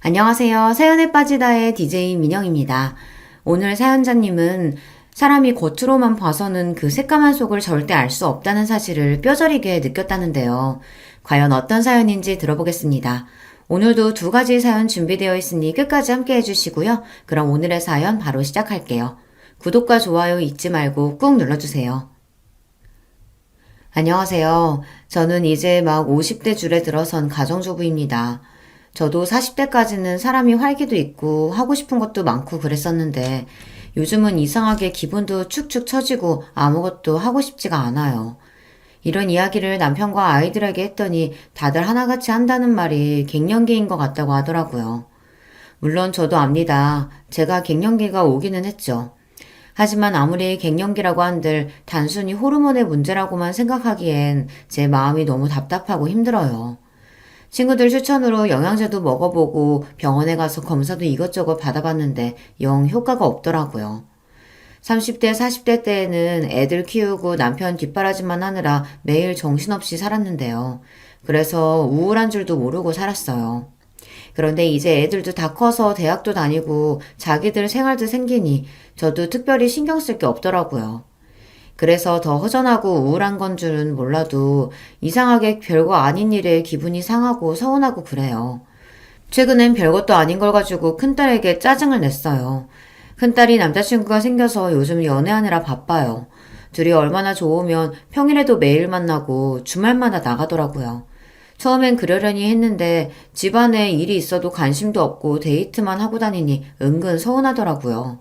안녕하세요. 사연에 빠지다의 DJ 민영입니다. 오늘 사연자님은 사람이 겉으로만 봐서는 그 새까만 속을 절대 알 수 없다는 사실을 뼈저리게 느꼈다는데요. 과연 어떤 사연인지 들어보겠습니다. 오늘도 두 가지 사연 준비되어 있으니 끝까지 함께 해주시고요. 그럼 오늘의 사연 바로 시작할게요. 구독과 좋아요 잊지 말고 꾹 눌러주세요. 안녕하세요. 저는 이제 막 50대 줄에 들어선 가정주부입니다. 저도 40대까지는 사람이 활기도 있고 하고 싶은 것도 많고 그랬었는데 요즘은 이상하게 기분도 축축 처지고 아무것도 하고 싶지가 않아요. 이런 이야기를 남편과 아이들에게 했더니 다들 하나같이 한다는 말이 갱년기인 것 같다고 하더라고요. 물론 저도 압니다. 제가 갱년기가 오기는 했죠. 하지만 아무리 갱년기라고 한들 단순히 호르몬의 문제라고만 생각하기엔 제 마음이 너무 답답하고 힘들어요. 친구들 추천으로 영양제도 먹어보고 병원에 가서 검사도 이것저것 받아봤는데 영 효과가 없더라고요. 30대, 40대 때에는 애들 키우고 남편 뒷바라지만 하느라 매일 정신없이 살았는데요. 그래서 우울한 줄도 모르고 살았어요. 그런데 이제 애들도 다 커서 대학도 다니고 자기들 생활도 생기니 저도 특별히 신경 쓸 게 없더라고요. 그래서 더 허전하고 우울한 건 줄은 몰라도 이상하게 별거 아닌 일에 기분이 상하고 서운하고 그래요. 최근엔 별것도 아닌 걸 가지고 큰딸에게 짜증을 냈어요. 큰딸이 남자친구가 생겨서 요즘 연애하느라 바빠요. 둘이 얼마나 좋으면 평일에도 매일 만나고 주말마다 나가더라고요. 처음엔 그러려니 했는데 집안에 일이 있어도 관심도 없고 데이트만 하고 다니니 은근 서운하더라고요.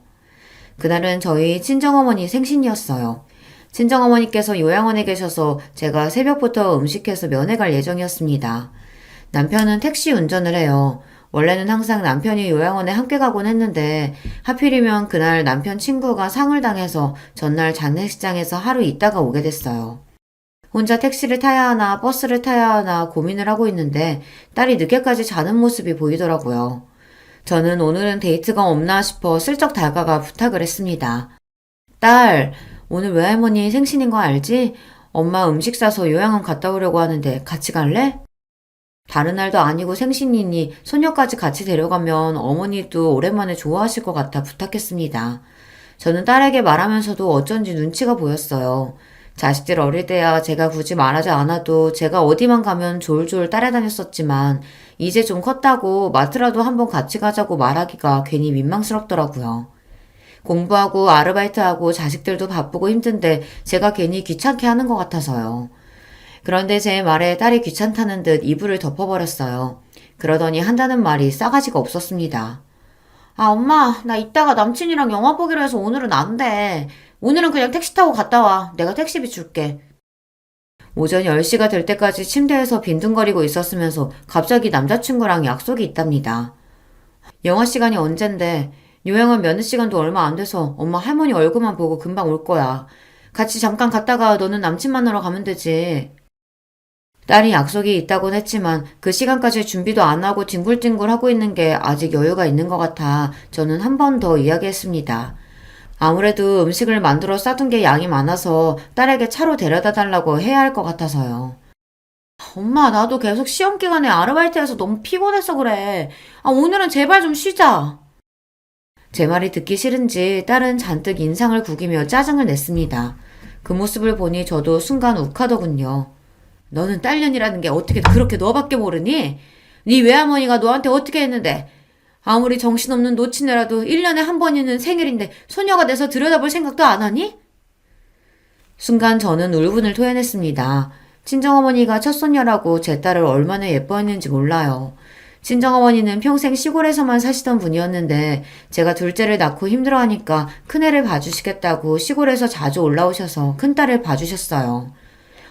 그날은 저희 친정어머니 생신이었어요. 친정어머니께서 요양원에 계셔서 제가 새벽부터 음식해서 면회 갈 예정이었습니다. 남편은 택시 운전을 해요. 원래는 항상 남편이 요양원에 함께 가곤 했는데 하필이면 그날 남편 친구가 상을 당해서 전날 장례식장에서 하루 있다가 오게 됐어요. 혼자 택시를 타야 하나 버스를 타야 하나 고민을 하고 있는데 딸이 늦게까지 자는 모습이 보이더라고요. 저는 오늘은 데이트가 없나 싶어 슬쩍 다가가 부탁을 했습니다. 딸, 오늘 외할머니 생신인 거 알지? 엄마 음식 싸서 요양원 갔다 오려고 하는데 같이 갈래? 다른 날도 아니고 생신이니 손녀까지 같이 데려가면 어머니도 오랜만에 좋아하실 것 같아 부탁했습니다. 저는 딸에게 말하면서도 어쩐지 눈치가 보였어요. 자식들 어릴 때야 제가 굳이 말하지 않아도 제가 어디만 가면 졸졸 따라다녔었지만 이제 좀 컸다고 마트라도 한번 같이 가자고 말하기가 괜히 민망스럽더라고요. 공부하고 아르바이트하고 자식들도 바쁘고 힘든데 제가 괜히 귀찮게 하는 것 같아서요. 그런데 제 말에 딸이 귀찮다는 듯 이불을 덮어버렸어요. 그러더니 한다는 말이 싸가지가 없었습니다. 아, 엄마, 나 이따가 남친이랑 영화 보기로 해서 오늘은 안 돼. 오늘은 그냥 택시 타고 갔다 와. 내가 택시비 줄게. 오전 10시가 될 때까지 침대에서 빈둥거리고 있었으면서 갑자기 남자친구랑 약속이 있답니다. 영화 시간이 언젠데 요양원 면회 시간도 얼마 안 돼서 엄마 할머니 얼굴만 보고 금방 올 거야. 같이 잠깐 갔다가 너는 남친 만나러 가면 되지. 딸이 약속이 있다곤 했지만 그 시간까지 준비도 안 하고 뒹굴뒹굴 하고 있는 게 아직 여유가 있는 것 같아 저는 한 번 더 이야기했습니다. 아무래도 음식을 만들어 싸둔 게 양이 많아서 딸에게 차로 데려다 달라고 해야 할 것 같아서요. 엄마, 나도 계속 시험 기간에 아르바이트해서 너무 피곤해서 그래. 아, 오늘은 제발 좀 쉬자. 제 말이 듣기 싫은지 딸은 잔뜩 인상을 구기며 짜증을 냈습니다. 그 모습을 보니 저도 순간 욱하더군요. 너는 딸년이라는 게 어떻게 그렇게 너밖에 모르니? 네 외할머니가 너한테 어떻게 했는데? 아무리 정신없는 노친애라도 1년에 한 번이는 생일인데 소녀가 돼서 들여다볼 생각도 안 하니? 순간 저는 울분을 토해냈습니다. 친정어머니가 첫손녀라고 제 딸을 얼마나 예뻐했는지 몰라요. 친정어머니는 평생 시골에서만 사시던 분이었는데 제가 둘째를 낳고 힘들어하니까 큰애를 봐주시겠다고 시골에서 자주 올라오셔서 큰딸을 봐주셨어요.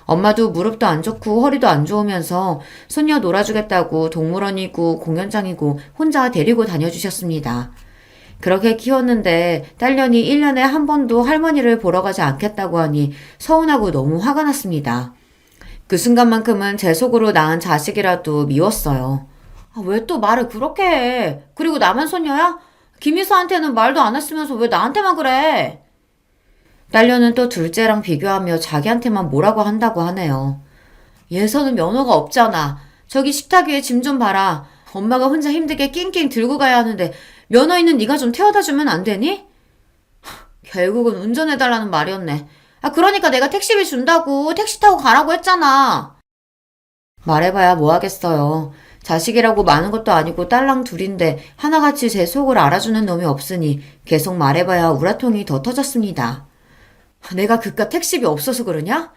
엄마도 무릎도 안 좋고 허리도 안 좋으면서 손녀 놀아주겠다고 동물원이고 공연장이고 혼자 데리고 다녀주셨습니다. 그렇게 키웠는데 딸년이 1년에 한 번도 할머니를 보러 가지 않겠다고 하니 서운하고 너무 화가 났습니다. 그 순간만큼은 제 속으로 낳은 자식이라도 미웠어요. 아, 왜 또 말을 그렇게 해? 그리고 나만 손녀야? 김희수한테는 말도 안 했으면서 왜 나한테만 그래? 딸려는 또 둘째랑 비교하며 자기한테만 뭐라고 한다고 하네요. 예서는 면허가 없잖아. 저기 식탁 위에 짐 좀 봐라. 엄마가 혼자 힘들게 낑낑 들고 가야 하는데 면허 있는 네가 좀 태워다 주면 안 되니? 결국은 운전해달라는 말이었네. 그러니까 내가 택시비 준다고 택시 타고 가라고 했잖아. 말해봐야 뭐 하겠어요. 자식이라고 많은 것도 아니고 딸랑 둘인데 하나같이 제 속을 알아주는 놈이 없으니 계속 말해봐야 우라통이 더 터졌습니다. 내가 그깟 택시비 없어서 그러냐?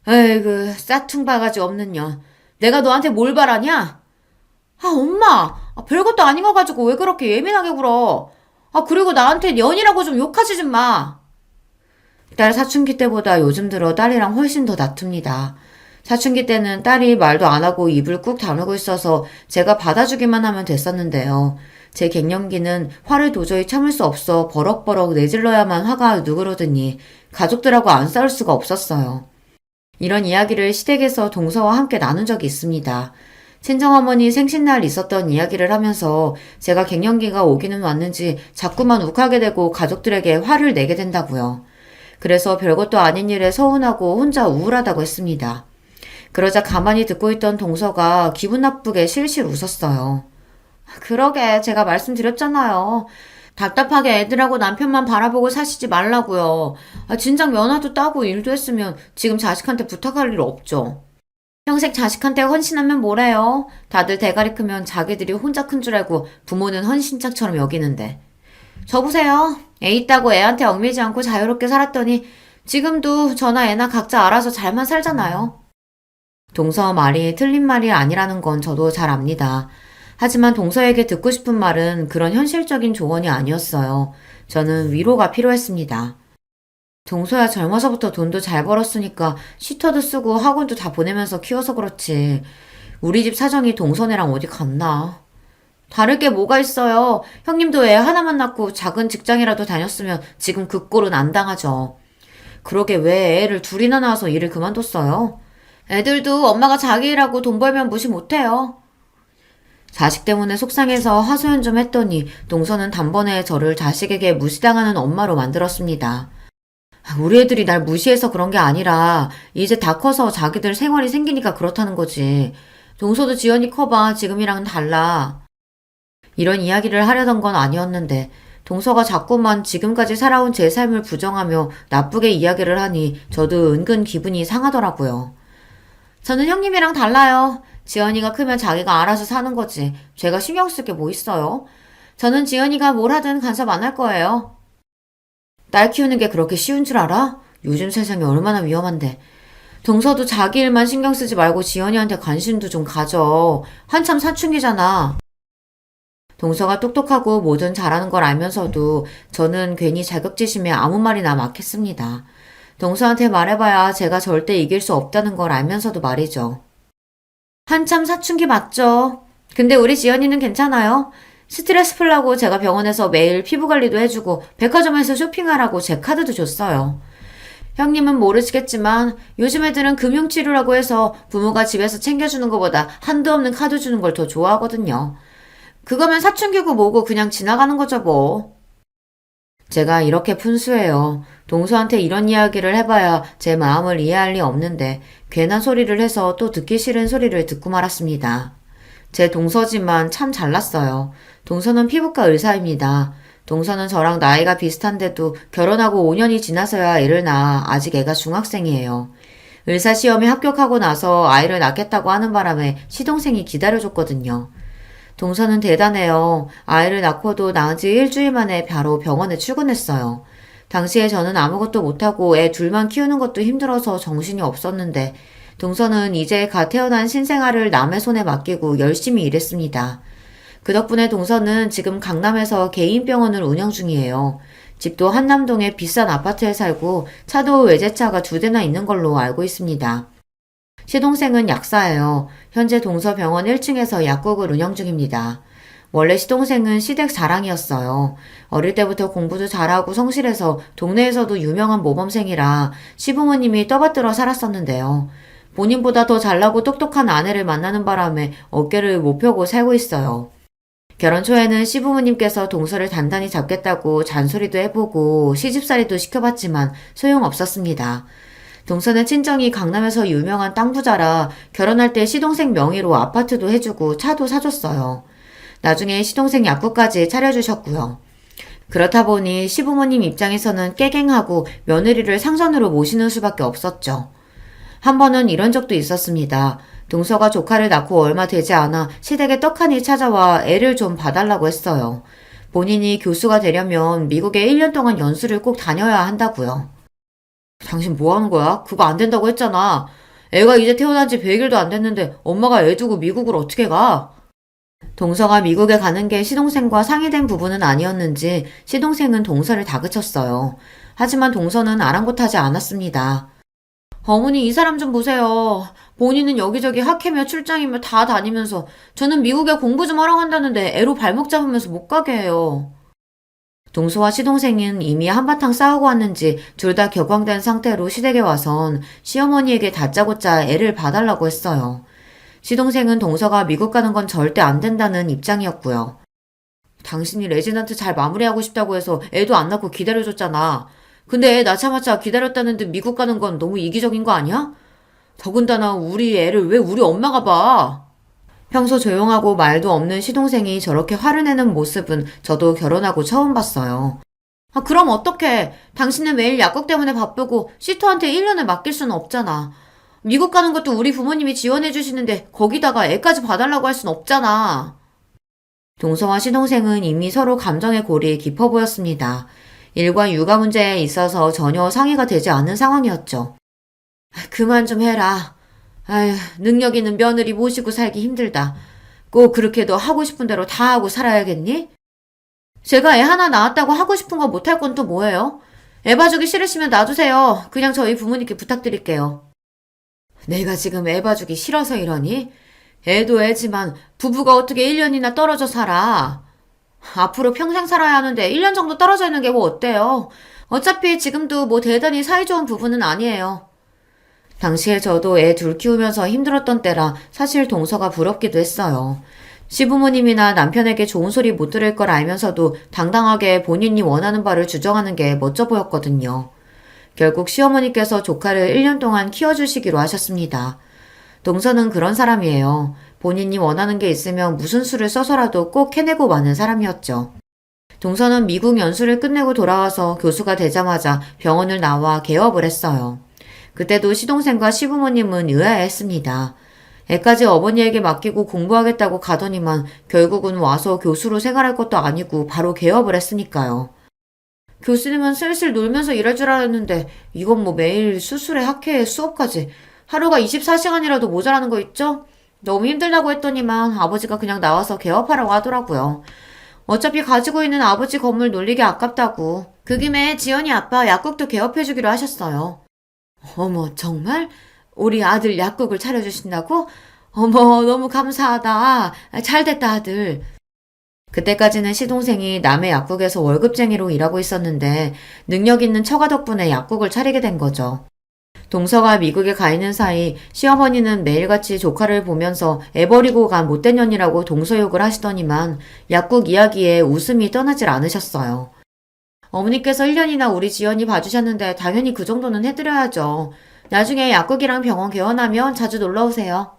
에이그 싸퉁바가지 없는 년. 내가 너한테 뭘 바라냐? 엄마! 별것도 아닌 거 가지고 왜 그렇게 예민하게 굴어? 그리고 나한테 년이라고 좀 욕하지 좀 마. 딸 사춘기 때보다 요즘 들어 딸이랑 훨씬 더 다툽니다. 사춘기 때는 딸이 말도 안 하고 입을 꾹 다물고 있어서 제가 받아주기만 하면 됐었는데요. 제 갱년기는 화를 도저히 참을 수 없어 버럭버럭 내질러야만 화가 누그러드니 가족들하고 안 싸울 수가 없었어요. 이런 이야기를 시댁에서 동서와 함께 나눈 적이 있습니다. 친정어머니 생신날 있었던 이야기를 하면서 제가 갱년기가 오기는 왔는지 자꾸만 욱하게 되고 가족들에게 화를 내게 된다고요. 그래서 별것도 아닌 일에 서운하고 혼자 우울하다고 했습니다. 그러자 가만히 듣고 있던 동서가 기분 나쁘게 실실 웃었어요. 그러게 제가 말씀드렸잖아요. 답답하게 애들하고 남편만 바라보고 사시지 말라고요. 진작 면허도 따고 일도 했으면 지금 자식한테 부탁할 일 없죠. 평생 자식한테 헌신하면 뭐래요? 다들 대가리 크면 자기들이 혼자 큰 줄 알고 부모는 헌신짝처럼 여기는데. 저 보세요. 애 있다고 애한테 얽매이지 않고 자유롭게 살았더니 지금도 저나 애나 각자 알아서 잘만 살잖아요. 동서 말이 틀린 말이 아니라는 건 저도 잘 압니다. 하지만 동서에게 듣고 싶은 말은 그런 현실적인 조언이 아니었어요. 저는 위로가 필요했습니다. 동서야 젊어서부터 돈도 잘 벌었으니까 슈터도 쓰고 학원도 다 보내면서 키워서 그렇지. 우리 집 사정이 동서네랑 어디 같나. 다를 게 뭐가 있어요. 형님도 애 하나만 낳고 작은 직장이라도 다녔으면 지금 그 꼴은 안 당하죠. 그러게 왜 애를 둘이나 낳아서 일을 그만뒀어요? 애들도 엄마가 자기 일하고 돈 벌면 무시 못해요. 자식 때문에 속상해서 하소연 좀 했더니 동서는 단번에 저를 자식에게 무시당하는 엄마로 만들었습니다. 우리 애들이 날 무시해서 그런 게 아니라 이제 다 커서 자기들 생활이 생기니까 그렇다는 거지. 동서도 지연이 커봐. 지금이랑은 달라. 이런 이야기를 하려던 건 아니었는데 동서가 자꾸만 지금까지 살아온 제 삶을 부정하며 나쁘게 이야기를 하니 저도 은근 기분이 상하더라고요. 저는 형님이랑 달라요. 지연이가 크면 자기가 알아서 사는 거지. 제가 신경 쓸 게 뭐 있어요? 저는 지연이가 뭘 하든 간섭 안 할 거예요. 딸 키우는 게 그렇게 쉬운 줄 알아? 요즘 세상이 얼마나 위험한데. 동서도 자기 일만 신경 쓰지 말고 지연이한테 관심도 좀 가져. 한참 사춘기잖아. 동서가 똑똑하고 뭐든 잘하는 걸 알면서도 저는 괜히 자격지심에 아무 말이나 막 했습니다. 동서한테 말해봐야 제가 절대 이길 수 없다는 걸 알면서도 말이죠. 한참 사춘기 맞죠? 근데 우리 지연이는 괜찮아요. 스트레스 풀라고 제가 병원에서 매일 피부 관리도 해주고 백화점에서 쇼핑하라고 제 카드도 줬어요. 형님은 모르시겠지만 요즘 애들은 금융치료라고 해서 부모가 집에서 챙겨주는 것보다 한도 없는 카드 주는 걸 더 좋아하거든요. 그거면 사춘기고 뭐고 그냥 지나가는 거죠 뭐. 제가 이렇게 푼수해요. 동서한테 이런 이야기를 해봐야 제 마음을 이해할 리 없는데 괜한 소리를 해서 또 듣기 싫은 소리를 듣고 말았습니다. 제 동서지만 참 잘났어요. 동서는 피부과 의사입니다. 동서는 저랑 나이가 비슷한데도 결혼하고 5년이 지나서야 애를 낳아 아직 애가 중학생이에요. 의사 시험에 합격하고 나서 아이를 낳겠다고 하는 바람에 시동생이 기다려줬거든요. 동서는 대단해요. 아이를 낳고도 낳은 지 일주일 만에 바로 병원에 출근했어요. 당시에 저는 아무것도 못하고 애 둘만 키우는 것도 힘들어서 정신이 없었는데 동서는 이제 갓 태어난 신생아를 남의 손에 맡기고 열심히 일했습니다. 그 덕분에 동서는 지금 강남에서 개인 병원을 운영 중이에요. 집도 한남동의 비싼 아파트에 살고 차도 외제차가 2대나 있는 걸로 알고 있습니다. 시동생은 약사예요. 현재 동서병원 1층에서 약국을 운영 중입니다. 원래 시동생은 시댁 자랑이었어요. 어릴 때부터 공부도 잘하고 성실해서 동네에서도 유명한 모범생이라 시부모님이 떠받들어 살았었는데요. 본인보다 더 잘나고 똑똑한 아내를 만나는 바람에 어깨를 못 펴고 살고 있어요. 결혼 초에는 시부모님께서 동서를 단단히 잡겠다고 잔소리도 해보고 시집살이도 시켜봤지만 소용없었습니다. 동서는 친정이 강남에서 유명한 땅 부자라 결혼할 때 시동생 명의로 아파트도 해주고 차도 사줬어요. 나중에 시동생 약국까지 차려주셨고요. 그렇다 보니 시부모님 입장에서는 깨갱하고 며느리를 상선으로 모시는 수밖에 없었죠. 한 번은 이런 적도 있었습니다. 동서가 조카를 낳고 얼마 되지 않아 시댁에 떡하니 찾아와 애를 좀 봐달라고 했어요. 본인이 교수가 되려면 미국에 1년 동안 연수를 꼭 다녀야 한다고요. 당신 뭐 하는 거야? 그거 안 된다고 했잖아. 애가 이제 태어난 지 100일도 안 됐는데 엄마가 애 두고 미국을 어떻게 가? 동서가 미국에 가는 게 시동생과 상의된 부분은 아니었는지 시동생은 동서를 다그쳤어요. 하지만 동서는 아랑곳하지 않았습니다. 어머니 이 사람 좀 보세요. 본인은 여기저기 학회며 출장이며 다 다니면서 저는 미국에 공부 좀 하러 간다는데 애로 발목 잡으면서 못 가게 해요. 동서와 시동생은 이미 한바탕 싸우고 왔는지 둘 다 격앙된 상태로 시댁에 와선 시어머니에게 다짜고짜 애를 봐달라고 했어요. 시동생은 동서가 미국 가는 건 절대 안 된다는 입장이었고요. 당신이 레지던트 잘 마무리하고 싶다고 해서 애도 안 낳고 기다려줬잖아. 근데 애 낳자마자 기다렸다는데 미국 가는 건 너무 이기적인 거 아니야? 더군다나 우리 애를 왜 우리 엄마가 봐? 평소 조용하고 말도 없는 시동생이 저렇게 화를 내는 모습은 저도 결혼하고 처음 봤어요. 아, 그럼 어떡해. 당신은 매일 약국 때문에 바쁘고 시토한테 1년을 맡길 수는 없잖아. 미국 가는 것도 우리 부모님이 지원해 주시는데 거기다가 애까지 봐달라고 할 순 없잖아. 동서와 시동생은 이미 서로 감정의 골이 깊어 보였습니다. 일과 육아 문제에 있어서 전혀 상의가 되지 않은 상황이었죠. 그만 좀 해라. 아휴, 능력 있는 며느리 모시고 살기 힘들다. 꼭 그렇게 너 하고 싶은 대로 다 하고 살아야겠니? 제가 애 하나 낳았다고 하고 싶은 거 못할 건 또 뭐예요? 애 봐주기 싫으시면 놔두세요. 그냥 저희 부모님께 부탁드릴게요. 내가 지금 애 봐주기 싫어서 이러니? 애도 애지만 부부가 어떻게 1년이나 떨어져 살아? 앞으로 평생 살아야 하는데 1년 정도 떨어져 있는 게 뭐 어때요? 어차피 지금도 뭐 대단히 사이좋은 부부는 아니에요. 당시에 저도 애 둘 키우면서 힘들었던 때라 사실 동서가 부럽기도 했어요. 시부모님이나 남편에게 좋은 소리 못 들을 걸 알면서도 당당하게 본인이 원하는 바를 주장하는 게 멋져 보였거든요. 결국 시어머니께서 조카를 1년 동안 키워주시기로 하셨습니다. 동서는 그런 사람이에요. 본인이 원하는 게 있으면 무슨 수를 써서라도 꼭 해내고 마는 사람이었죠. 동서는 미국 연수를 끝내고 돌아와서 교수가 되자마자 병원을 나와 개업을 했어요. 그때도 시동생과 시부모님은 의아해했습니다. 애까지 어머니에게 맡기고 공부하겠다고 가더니만 결국은 와서 교수로 생활할 것도 아니고 바로 개업을 했으니까요. 교수님은 슬슬 놀면서 일할 줄 알았는데 이건 뭐 매일 수술에 학회에 수업까지 하루가 24시간이라도 모자라는 거 있죠? 너무 힘들다고 했더니만 아버지가 그냥 나와서 개업하라고 하더라고요. 어차피 가지고 있는 아버지 건물 놀리기 아깝다고. 그 김에 지연이 아빠 약국도 개업해주기로 하셨어요. 어머, 정말? 우리 아들 약국을 차려주신다고? 어머, 너무 감사하다. 잘됐다, 아들. 그때까지는 시동생이 남의 약국에서 월급쟁이로 일하고 있었는데 능력 있는 처가 덕분에 약국을 차리게 된 거죠. 동서가 미국에 가 있는 사이 시어머니는 매일같이 조카를 보면서 애 버리고 간 못된 년이라고 동서 욕을 하시더니만 약국 이야기에 웃음이 떠나질 않으셨어요. 어머니께서 1년이나 우리 지연이 봐주셨는데 당연히 그 정도는 해드려야죠. 나중에 약국이랑 병원 개원하면 자주 놀러오세요.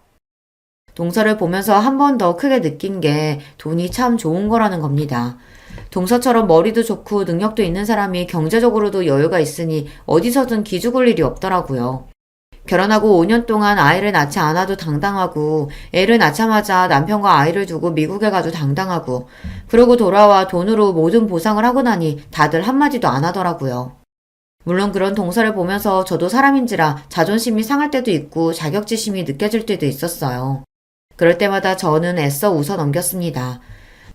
동서를 보면서 한 번 더 크게 느낀 게 돈이 참 좋은 거라는 겁니다. 동서처럼 머리도 좋고 능력도 있는 사람이 경제적으로도 여유가 있으니 어디서든 기죽을 일이 없더라고요. 결혼하고 5년 동안 아이를 낳지 않아도 당당하고 애를 낳자마자 남편과 아이를 두고 미국에 가도 당당하고 그러고 돌아와 돈으로 모든 보상을 하고 나니 다들 한마디도 안 하더라고요. 물론 그런 동서를 보면서 저도 사람인지라 자존심이 상할 때도 있고 자격지심이 느껴질 때도 있었어요. 그럴 때마다 저는 애써 웃어 넘겼습니다.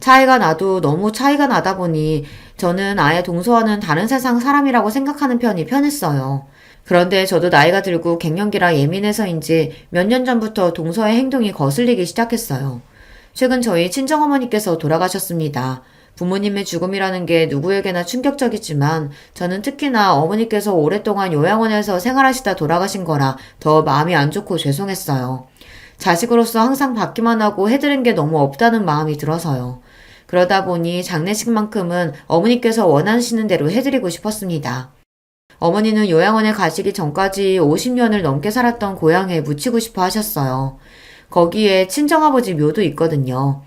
차이가 나도 너무 차이가 나다 보니 저는 아예 동서와는 다른 세상 사람이라고 생각하는 편이 편했어요. 그런데 저도 나이가 들고 갱년기라 예민해서인지 몇 년 전부터 동서의 행동이 거슬리기 시작했어요. 최근 저희 친정어머니께서 돌아가셨습니다. 부모님의 죽음이라는 게 누구에게나 충격적이지만 저는 특히나 어머니께서 오랫동안 요양원에서 생활하시다 돌아가신 거라 더 마음이 안 좋고 죄송했어요. 자식으로서 항상 받기만 하고 해드린 게 너무 없다는 마음이 들어서요. 그러다 보니 장례식만큼은 어머니께서 원하시는 대로 해드리고 싶었습니다. 어머니는 요양원에 가시기 전까지 50년을 넘게 살았던 고향에 묻히고 싶어 하셨어요. 거기에 친정아버지 묘도 있거든요.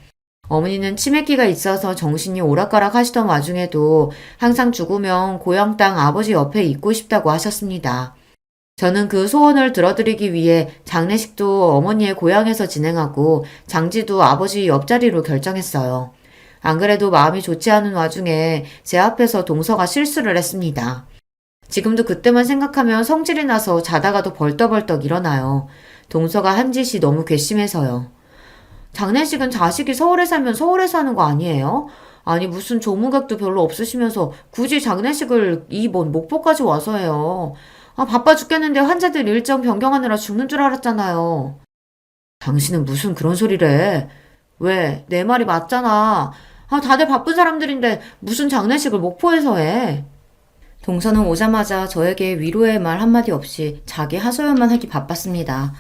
어머니는 치매기가 있어서 정신이 오락가락 하시던 와중에도 항상 죽으면 고향 땅 아버지 옆에 있고 싶다고 하셨습니다. 저는 그 소원을 들어드리기 위해 장례식도 어머니의 고향에서 진행하고 장지도 아버지 옆자리로 결정했어요. 안 그래도 마음이 좋지 않은 와중에 제 앞에서 동서가 실수를 했습니다. 지금도 그때만 생각하면 성질이 나서 자다가도 벌떡벌떡 일어나요. 동서가 한 짓이 너무 괘씸해서요. 장례식은 자식이 서울에 살면 서울에서 하는 거 아니에요? 아니 무슨 조무객도 별로 없으시면서 굳이 장례식을 먼 목포까지 와서 해요. 아 바빠 죽겠는데 환자들 일정 변경하느라 죽는 줄 알았잖아요. 당신은 무슨 그런 소리를 해? 왜? 내 말이 맞잖아. 아 다들 바쁜 사람들인데 무슨 장례식을 목포에서 해? 동서는 오자마자 저에게 위로의 말 한마디 없이 자기 하소연만 하기 바빴습니다.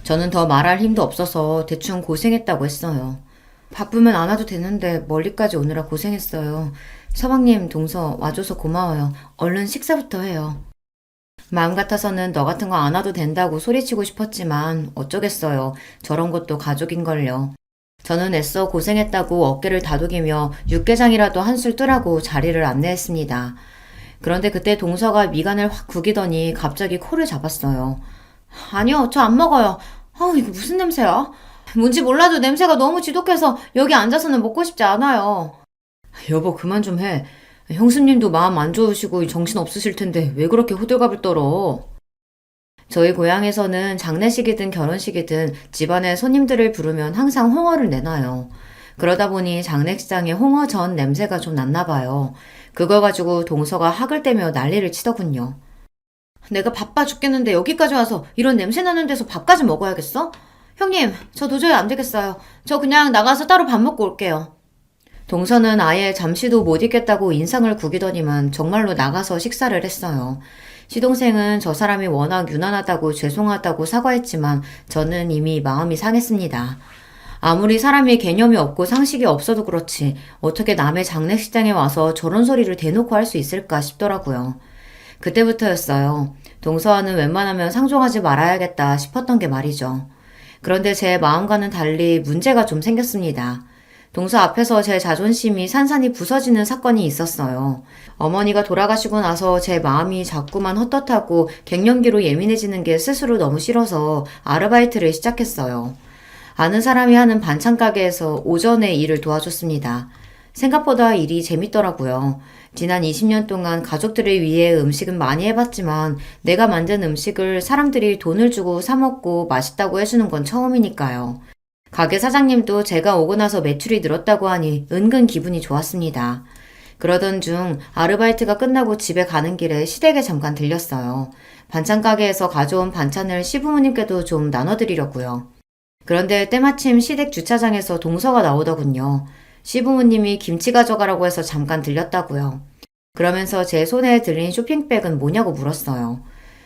저는 더 말할 힘도 없어서 대충 고생했다고 했어요. 바쁘면 안 와도 되는데 멀리까지 오느라 고생했어요. 서방님, 동서 와줘서 고마워요. 얼른 식사부터 해요. 마음 같아서는 너 같은 거 안 와도 된다고 소리치고 싶었지만 어쩌겠어요. 저런 것도 가족인걸요. 저는 애써 고생했다고 어깨를 다독이며 육개장이라도 한술 뜨라고 자리를 안내했습니다. 그런데 그때 동서가 미간을 확 구기더니 갑자기 코를 잡았어요. 아니요, 저 안 먹어요. 이거 무슨 냄새야? 뭔지 몰라도 냄새가 너무 지독해서 여기 앉아서는 먹고 싶지 않아요. 여보, 그만 좀 해. 형수님도 마음 안 좋으시고 정신 없으실 텐데 왜 그렇게 호들갑을 떨어? 저희 고향에서는 장례식이든 결혼식이든 집안에 손님들을 부르면 항상 홍어를 내놔요. 그러다 보니 장례식장에 홍어전 냄새가 좀 났나 봐요. 그걸 가지고 동서가 학을 떼며 난리를 치더군요. 내가 바빠 죽겠는데 여기까지 와서 이런 냄새 나는 데서 밥까지 먹어야겠어? 형님, 저 도저히 안 되겠어요. 저 그냥 나가서 따로 밥 먹고 올게요. 동서는 아예 잠시도 못 있겠다고 인상을 구기더니만 정말로 나가서 식사를 했어요. 시동생은 저 사람이 워낙 유난하다고 죄송하다고 사과했지만 저는 이미 마음이 상했습니다. 아무리 사람이 개념이 없고 상식이 없어도 그렇지 어떻게 남의 장례식장에 와서 저런 소리를 대놓고 할 수 있을까 싶더라고요. 그때부터였어요. 동서와는 웬만하면 상종하지 말아야겠다 싶었던 게 말이죠. 그런데 제 마음과는 달리 문제가 좀 생겼습니다. 동서 앞에서 제 자존심이 산산이 부서지는 사건이 있었어요. 어머니가 돌아가시고 나서 제 마음이 자꾸만 헛헛하고 갱년기로 예민해지는 게 스스로 너무 싫어서 아르바이트를 시작했어요. 아는 사람이 하는 반찬 가게에서 오전에 일을 도와줬습니다. 생각보다 일이 재밌더라고요. 지난 20년 동안 가족들을 위해 음식은 많이 해봤지만 내가 만든 음식을 사람들이 돈을 주고 사 먹고 맛있다고 해주는 건 처음이니까요. 가게 사장님도 제가 오고 나서 매출이 늘었다고 하니 은근 기분이 좋았습니다. 그러던 중 아르바이트가 끝나고 집에 가는 길에 시댁에 잠깐 들렸어요. 반찬 가게에서 가져온 반찬을 시부모님께도 좀 나눠드리려고요. 그런데 때마침 시댁 주차장에서 동서가 나오더군요. 시부모님이 김치 가져가라고 해서 잠깐 들렸다고요. 그러면서 제 손에 들린 쇼핑백은 뭐냐고 물었어요.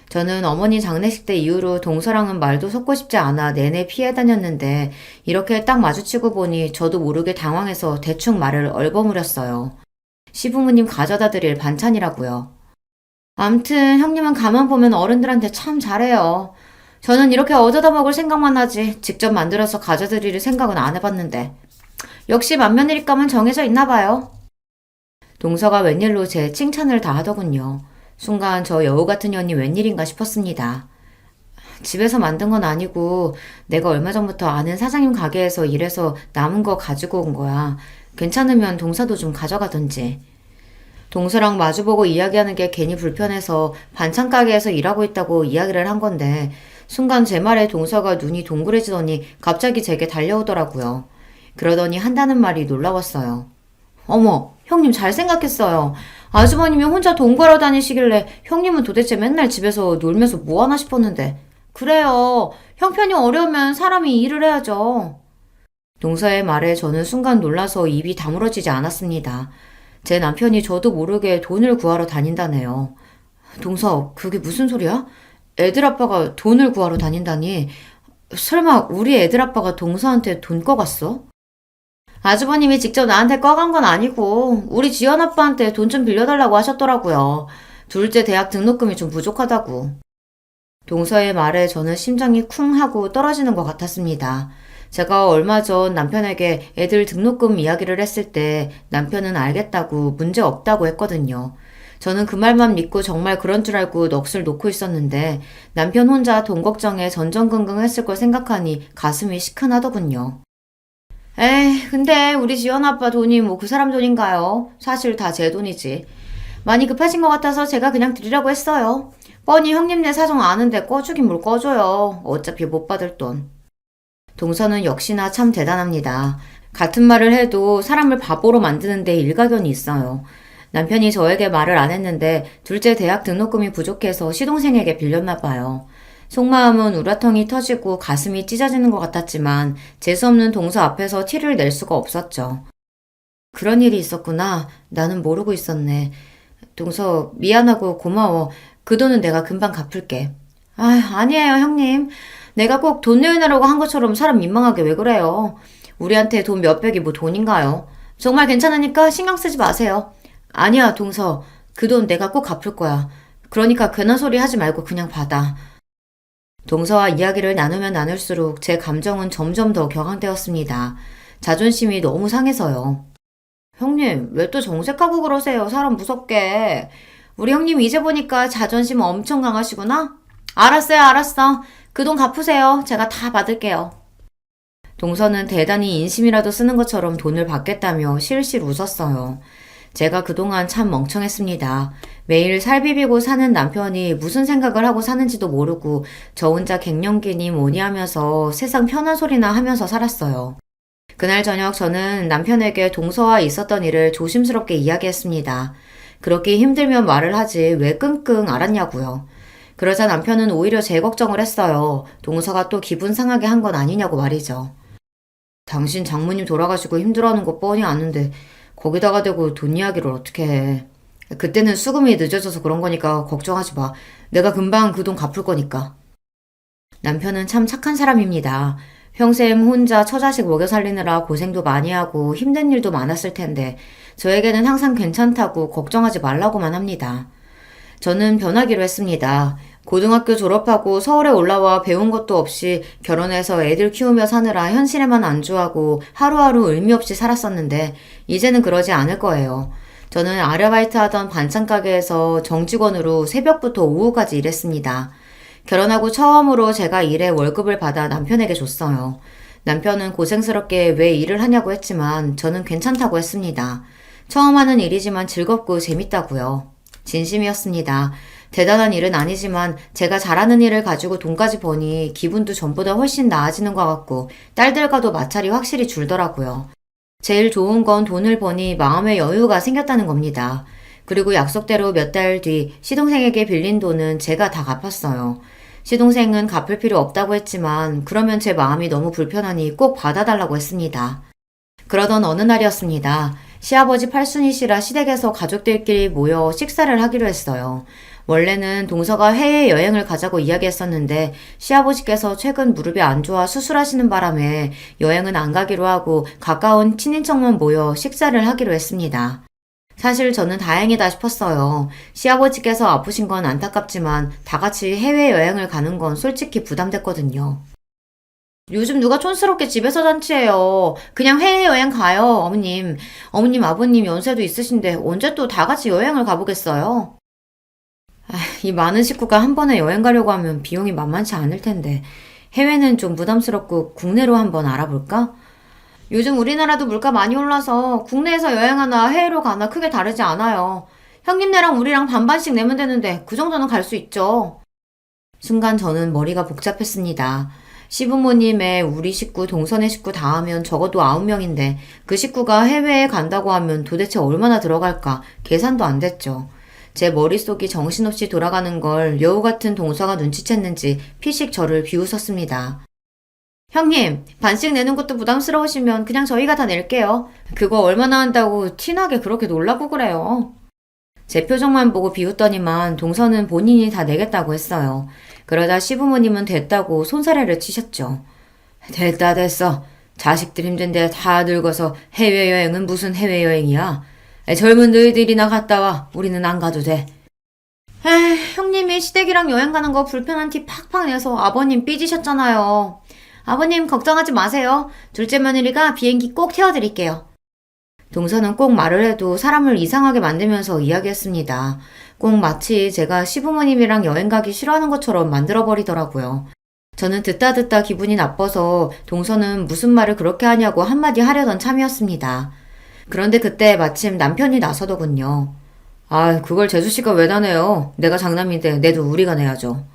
저는 어머니 장례식 때 이후로 동서랑은 말도 섞고 싶지 않아 내내 피해 다녔는데 이렇게 딱 마주치고 보니 저도 모르게 당황해서 대충 말을 얼버무렸어요. 시부모님 가져다 드릴 반찬이라고요. 암튼 형님은 가만 보면 어른들한테 참 잘해요. 저는 이렇게 얻어다 먹을 생각만 하지 직접 만들어서 가져드릴 생각은 안 해봤는데 역시 맏며느리감은 정해져 있나 봐요. 동서가 웬일로 제 칭찬을 다 하더군요. 순간 저 여우 같은 년이 웬일인가 싶었습니다. 집에서 만든 건 아니고 내가 얼마 전부터 아는 사장님 가게에서 일해서 남은 거 가지고 온 거야. 괜찮으면 동서도 좀 가져가던지. 동서랑 마주보고 이야기하는 게 괜히 불편해서 반찬 가게에서 일하고 있다고 이야기를 한 건데 순간 제 말에 동서가 눈이 동그래지더니 갑자기 제게 달려오더라고요. 그러더니 한다는 말이 놀라웠어요. 어머, 형님 잘 생각했어요. 아주버님이 혼자 돈 벌어 다니시길래 형님은 도대체 맨날 집에서 놀면서 뭐 하나 싶었는데. 그래요. 형편이 어려우면 사람이 일을 해야죠. 동서의 말에 저는 순간 놀라서 입이 다물어지지 않았습니다. 제 남편이 저도 모르게 돈을 구하러 다닌다네요. 동서, 그게 무슨 소리야? 애들 아빠가 돈을 구하러 다닌다니. 설마 우리 애들 아빠가 동서한테 돈 꺼갔어? 아주버님이 직접 나한테 꺼간 건 아니고 우리 지연 아빠한테 돈 좀 빌려달라고 하셨더라고요. 둘째 대학 등록금이 좀 부족하다고. 동서의 말에 저는 심장이 쿵 하고 떨어지는 것 같았습니다. 제가 얼마 전 남편에게 애들 등록금 이야기를 했을 때 남편은 알겠다고 문제 없다고 했거든요. 저는 그 말만 믿고 정말 그런 줄 알고 넋을 놓고 있었는데 남편 혼자 돈 걱정에 전전긍긍했을 걸 생각하니 가슴이 시큰하더군요. 에이, 근데 우리 지연 아빠 돈이 뭐 그 사람 돈인가요? 사실 다 제 돈이지. 많이 급하신 것 같아서 제가 그냥 드리라고 했어요. 뻔히 형님네 사정 아는데 꺼주긴 뭘 꺼줘요. 어차피 못 받을 돈. 동서는 역시나 참 대단합니다. 같은 말을 해도 사람을 바보로 만드는데 일가견이 있어요. 남편이 저에게 말을 안 했는데 둘째 대학 등록금이 부족해서 시동생에게 빌렸나 봐요. 속마음은 우라통이 터지고 가슴이 찢어지는 것 같았지만 재수없는 동서 앞에서 티를 낼 수가 없었죠. 그런 일이 있었구나. 나는 모르고 있었네. 동서 미안하고 고마워. 그 돈은 내가 금방 갚을게. 아니에요 형님. 내가 꼭 돈 내놔라고 한 것처럼 사람 민망하게 왜 그래요. 우리한테 돈 몇백이 뭐 돈인가요? 정말 괜찮으니까 신경 쓰지 마세요. 아니야 동서. 그 돈 내가 꼭 갚을 거야. 그러니까 괜한 소리 하지 말고 그냥 받아. 동서와 이야기를 나누면 나눌수록 제 감정은 점점 더 격앙되었습니다. 자존심이 너무 상해서요. 형님, 왜 또 정색하고 그러세요? 사람 무섭게. 우리 형님 이제 보니까 자존심 엄청 강하시구나? 알았어요, 알았어. 그 돈 갚으세요. 제가 다 받을게요. 동서는 대단히 인심이라도 쓰는 것처럼 돈을 받겠다며 실실 웃었어요. 제가 그동안 참 멍청했습니다. 매일 살 비비고 사는 남편이 무슨 생각을 하고 사는지도 모르고 저 혼자 갱년기니 뭐니 하면서 세상 편한 소리나 하면서 살았어요. 그날 저녁 저는 남편에게 동서와 있었던 일을 조심스럽게 이야기했습니다. 그렇게 힘들면 말을 하지 왜 끙끙 앓았냐고요. 그러자 남편은 오히려 제 걱정을 했어요. 동서가 또 기분 상하게 한 건 아니냐고 말이죠. 당신 장모님 돌아가시고 힘들어하는 거 뻔히 아는데 거기다가 대고 돈 이야기를 어떻게 해. 그때는 수금이 늦어져서 그런 거니까 걱정하지 마. 내가 금방 그 돈 갚을 거니까. 남편은 참 착한 사람입니다. 평생 혼자 처자식 먹여 살리느라 고생도 많이 하고 힘든 일도 많았을 텐데 저에게는 항상 괜찮다고 걱정하지 말라고만 합니다. 저는 변하기로 했습니다. 고등학교 졸업하고 서울에 올라와 배운 것도 없이 결혼해서 애들 키우며 사느라 현실에만 안주하고 하루하루 의미 없이 살았었는데 이제는 그러지 않을 거예요. 저는 아르바이트 하던 반찬 가게에서 정직원으로 새벽부터 오후까지 일했습니다. 결혼하고 처음으로 제가 일에 월급을 받아 남편에게 줬어요. 남편은 고생스럽게 왜 일을 하냐고 했지만 저는 괜찮다고 했습니다. 처음 하는 일이지만 즐겁고 재밌다고요. 진심이었습니다. 대단한 일은 아니지만 제가 잘하는 일을 가지고 돈까지 버니 기분도 전보다 훨씬 나아지는 것 같고 딸들과도 마찰이 확실히 줄더라고요. 제일 좋은 건 돈을 버니 마음의 여유가 생겼다는 겁니다. 그리고 약속대로 몇 달 뒤 시동생에게 빌린 돈은 제가 다 갚았어요. 시동생은 갚을 필요 없다고 했지만 그러면 제 마음이 너무 불편하니 꼭 받아달라고 했습니다. 그러던 어느 날이었습니다. 시아버지 팔순이시라 시댁에서 가족들끼리 모여 식사를 하기로 했어요. 원래는 동서가 해외여행을 가자고 이야기했었는데 시아버지께서 최근 무릎이 안 좋아 수술하시는 바람에 여행은 안 가기로 하고 가까운 친인척만 모여 식사를 하기로 했습니다. 사실 저는 다행이다 싶었어요. 시아버지께서 아프신 건 안타깝지만 다 같이 해외여행을 가는 건 솔직히 부담됐거든요. 요즘 누가 촌스럽게 집에서 잔치해요. 그냥 해외여행 가요, 어머님. 어머님, 아버님 연세도 있으신데 언제 또 다 같이 여행을 가보겠어요? 이 많은 식구가 한 번에 여행 가려고 하면 비용이 만만치 않을 텐데 해외는 좀 부담스럽고 국내로 한번 알아볼까? 요즘 우리나라도 물가 많이 올라서 국내에서 여행하나 해외로 가나 크게 다르지 않아요. 형님네랑 우리랑 반반씩 내면 되는데 그 정도는 갈 수 있죠. 순간 저는 머리가 복잡했습니다. 시부모님의 우리 식구, 동선의 식구 다 하면 적어도 9명인데 그 식구가 해외에 간다고 하면 도대체 얼마나 들어갈까 계산도 안 됐죠. 제 머릿속이 정신없이 돌아가는 걸 여우 같은 동서가 눈치챘는지 피식 저를 비웃었습니다. 형님, 반씩 내는 것도 부담스러우시면 그냥 저희가 다 낼게요. 그거 얼마나 한다고 티나게 그렇게 놀라고 그래요. 제 표정만 보고 비웃더니만 동서는 본인이 다 내겠다고 했어요. 그러다 시부모님은 됐다고 손사래를 치셨죠. 됐다 됐어. 자식들 힘든데 다 늙어서 해외여행은 무슨 해외여행이야. 젊은 너희들이나 갔다 와. 우리는 안 가도 돼. 형님이 시댁이랑 여행 가는 거 불편한 티 팍팍 내서 아버님 삐지셨잖아요. 아버님 걱정하지 마세요. 둘째 며느리가 비행기 꼭 태워드릴게요. 동서는 꼭 말을 해도 사람을 이상하게 만들면서 이야기했습니다. 꼭 마치 제가 시부모님이랑 여행 가기 싫어하는 것처럼 만들어버리더라고요. 저는 듣다 기분이 나빠서 동서는 무슨 말을 그렇게 하냐고 한마디 하려던 참이었습니다. 그런데 그때 마침 남편이 나서더군요. 아, 그걸 재수씨가 왜 나내요? 내가 장남인데 내도 우리가 내야죠.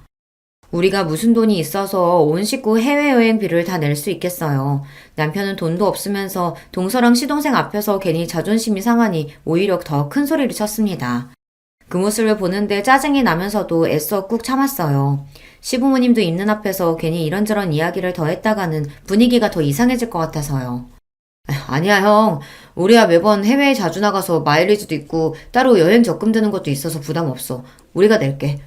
우리가 무슨 돈이 있어서 온 식구 해외여행비를 다 낼 수 있겠어요. 남편은 돈도 없으면서 동서랑 시동생 앞에서 괜히 자존심이 상하니 오히려 더 큰 소리를 쳤습니다. 그 모습을 보는데 짜증이 나면서도 애써 꾹 참았어요. 시부모님도 있는 앞에서 괜히 이런저런 이야기를 더 했다가는 분위기가 더 이상해질 것 같아서요. 아니야, 형. 우리야 매번 해외에 자주 나가서 마일리지도 있고 따로 여행 적금 드는 것도 있어서 부담 없어. 우리가 낼게.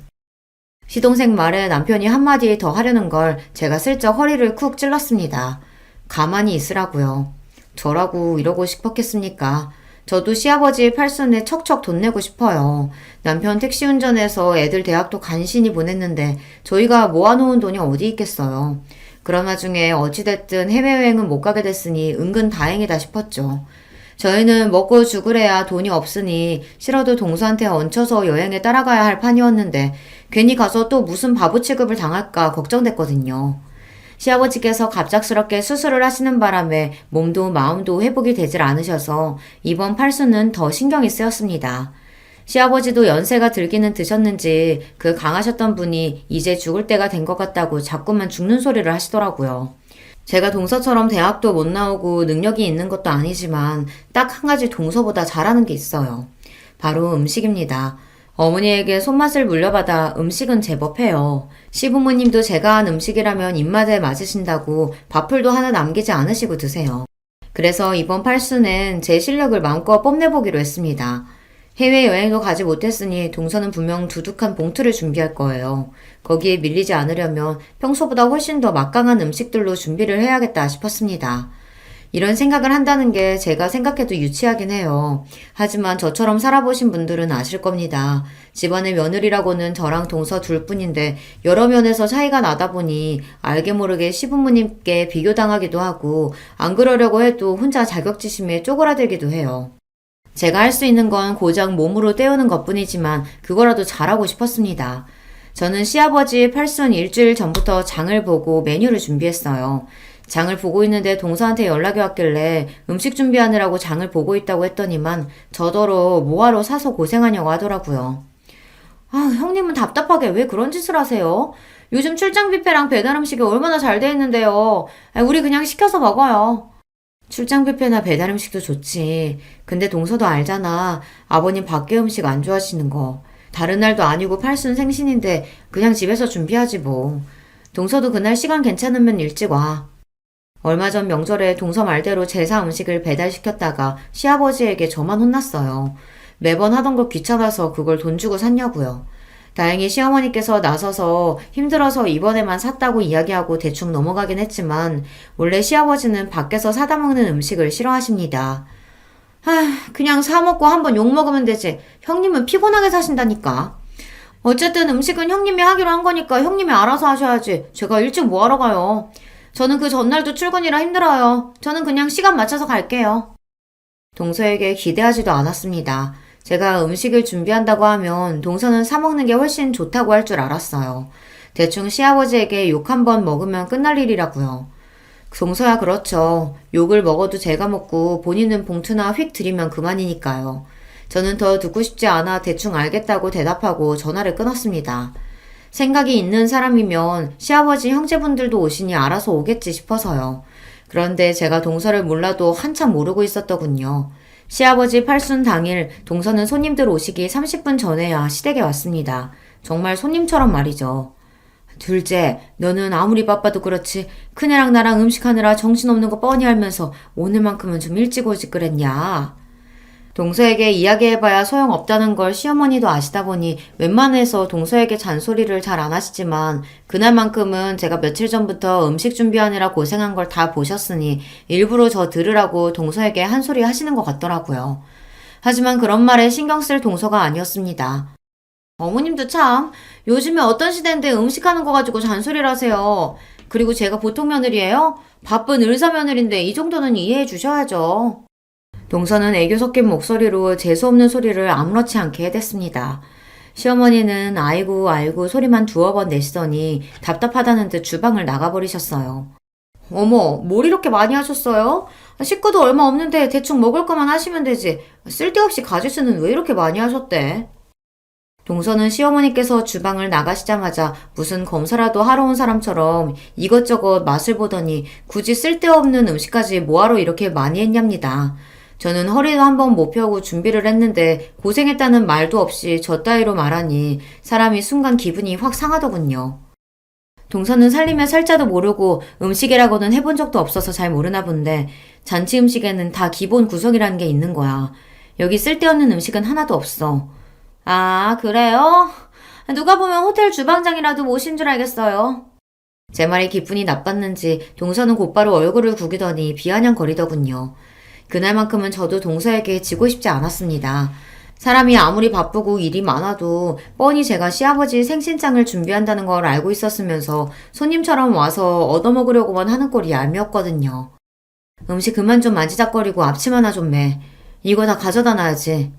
시동생 말에 남편이 한마디 더 하려는 걸 제가 슬쩍 허리를 쿡 찔렀습니다. 가만히 있으라고요. 저라고 이러고 싶었겠습니까? 저도 시아버지 팔순에 척척 돈 내고 싶어요. 남편 택시 운전해서 애들 대학도 간신히 보냈는데 저희가 모아놓은 돈이 어디 있겠어요. 그런 와중에 어찌됐든 해외여행은 못 가게 됐으니 은근 다행이다 싶었죠. 저희는 먹고 죽으래야 돈이 없으니 싫어도 동서한테 얹혀서 여행에 따라가야 할 판이었는데 괜히 가서 또 무슨 바보 취급을 당할까 걱정됐거든요. 시아버지께서 갑작스럽게 수술을 하시는 바람에 몸도 마음도 회복이 되질 않으셔서 이번 팔순은 더 신경이 쓰였습니다. 시아버지도 연세가 들기는 드셨는지 그 강하셨던 분이 이제 죽을 때가 된 것 같다고 자꾸만 죽는 소리를 하시더라고요. 제가 동서처럼 대학도 못 나오고 능력이 있는 것도 아니지만 딱 한 가지 동서보다 잘하는 게 있어요. 바로 음식입니다. 어머니에게 손맛을 물려받아 음식은 제법 해요. 시부모님도 제가 한 음식이라면 입맛에 맞으신다고 밥풀도 하나 남기지 않으시고 드세요. 그래서 이번 팔순엔 제 실력을 마음껏 뽐내보기로 했습니다. 해외여행도 가지 못했으니 동서는 분명 두둑한 봉투를 준비할 거예요. 거기에 밀리지 않으려면 평소보다 훨씬 더 막강한 음식들로 준비를 해야겠다 싶었습니다. 이런 생각을 한다는 게 제가 생각해도 유치하긴 해요. 하지만 저처럼 살아보신 분들은 아실 겁니다. 집안의 며느리라고는 저랑 동서 둘뿐인데 여러 면에서 차이가 나다 보니 알게 모르게 시부모님께 비교당하기도 하고 안 그러려고 해도 혼자 자격지심에 쪼그라들기도 해요. 제가 할 수 있는 건 고작 몸으로 때우는 것뿐이지만 그거라도 잘하고 싶었습니다. 저는 시아버지 팔순 일주일 전부터 장을 보고 메뉴를 준비했어요. 장을 보고 있는데 동서한테 연락이 왔길래 음식 준비하느라고 장을 보고 있다고 했더니만 저더러 뭐하러 사서 고생하냐고 하더라고요. 아, 형님은 답답하게 왜 그런 짓을 하세요? 요즘 출장 뷔페랑 배달 음식이 얼마나 잘 돼 있는데요. 우리 그냥 시켜서 먹어요. 출장 뷔페나 배달 음식도 좋지. 근데 동서도 알잖아. 아버님 밖에 음식 안 좋아하시는 거. 다른 날도 아니고 팔순 생신인데 그냥 집에서 준비하지 뭐. 동서도 그날 시간 괜찮으면 일찍 와. 얼마 전 명절에 동서 말대로 제사 음식을 배달시켰다가 시아버지에게 저만 혼났어요. 매번 하던 거 귀찮아서 그걸 돈 주고 샀냐고요. 다행히 시어머니께서 나서서 힘들어서 이번에만 샀다고 이야기하고 대충 넘어가긴 했지만 원래 시아버지는 밖에서 사다 먹는 음식을 싫어하십니다. 그냥 사 먹고 한번 욕 먹으면 되지. 형님은 피곤하게 사신다니까. 어쨌든 음식은 형님이 하기로 한 거니까 형님이 알아서 하셔야지. 제가 일찍 뭐하러 가요. 저는 그 전날도 출근이라 힘들어요. 저는 그냥 시간 맞춰서 갈게요. 동서에게 기대하지도 않았습니다. 제가 음식을 준비한다고 하면 동서는 사먹는 게 훨씬 좋다고 할 줄 알았어요. 대충 시아버지에게 욕 한 번 먹으면 끝날 일이라고요. 동서야 그렇죠. 욕을 먹어도 제가 먹고 본인은 봉투나 휙 들이면 그만이니까요. 저는 더 듣고 싶지 않아 대충 알겠다고 대답하고 전화를 끊었습니다. 생각이 있는 사람이면 시아버지 형제분들도 오시니 알아서 오겠지 싶어서요. 그런데 제가 동서를 몰라도 한참 모르고 있었더군요. 시아버지 팔순 당일 동서는 손님들 오시기 30분 전에야 시댁에 왔습니다. 정말 손님처럼 말이죠. 둘째, 너는 아무리 바빠도 그렇지 큰애랑 나랑 음식하느라 정신없는 거 뻔히 알면서 오늘만큼은 좀 일찍 오지 그랬냐. 동서에게 이야기해봐야 소용없다는 걸 시어머니도 아시다 보니 웬만해서 동서에게 잔소리를 잘 안 하시지만 그날만큼은 제가 며칠 전부터 음식 준비하느라 고생한 걸 다 보셨으니 일부러 저 들으라고 동서에게 한 소리 하시는 것 같더라고요. 하지만 그런 말에 신경 쓸 동서가 아니었습니다. 어머님도 참 요즘에 어떤 시대인데 음식하는 거 가지고 잔소리를 하세요. 그리고 제가 보통 며느리예요? 바쁜 의사 며느리인데 이 정도는 이해해 주셔야죠. 동서는 애교 섞인 목소리로 재수없는 소리를 아무렇지 않게 해댔습니다. 시어머니는 아이고 아이고 소리만 두어 번 내시더니 답답하다는 듯 주방을 나가버리셨어요. 어머, 뭘 이렇게 많이 하셨어요? 식구도 얼마 없는데 대충 먹을 거만 하시면 되지. 쓸데없이 가짓수는 왜 이렇게 많이 하셨대? 동서는 시어머니께서 주방을 나가시자마자 무슨 검사라도 하러 온 사람처럼 이것저것 맛을 보더니 굳이 쓸데없는 음식까지 뭐하러 이렇게 많이 했냐입니다. 저는 허리도 한번 못 펴고 준비를 했는데 고생했다는 말도 없이 저 따위로 말하니 사람이 순간 기분이 확 상하더군요. 동서는 살림의 살자도 모르고 음식이라고는 해본 적도 없어서 잘 모르나 본데 잔치 음식에는 다 기본 구성이라는 게 있는 거야. 여기 쓸데없는 음식은 하나도 없어. 아, 그래요? 누가 보면 호텔 주방장이라도 모신 줄 알겠어요. 제 말이 기분이 나빴는지 동서는 곧바로 얼굴을 구기더니 비아냥거리더군요. 그날만큼은 저도 동서에게 지고 싶지 않았습니다. 사람이 아무리 바쁘고 일이 많아도 뻔히 제가 시아버지 생신상을 준비한다는 걸 알고 있었으면서 손님처럼 와서 얻어먹으려고만 하는 꼴이 얄미웠거든요. 음식 그만 좀 만지작거리고 앞침 하나 좀 매. 이거 다 가져다 놔야지.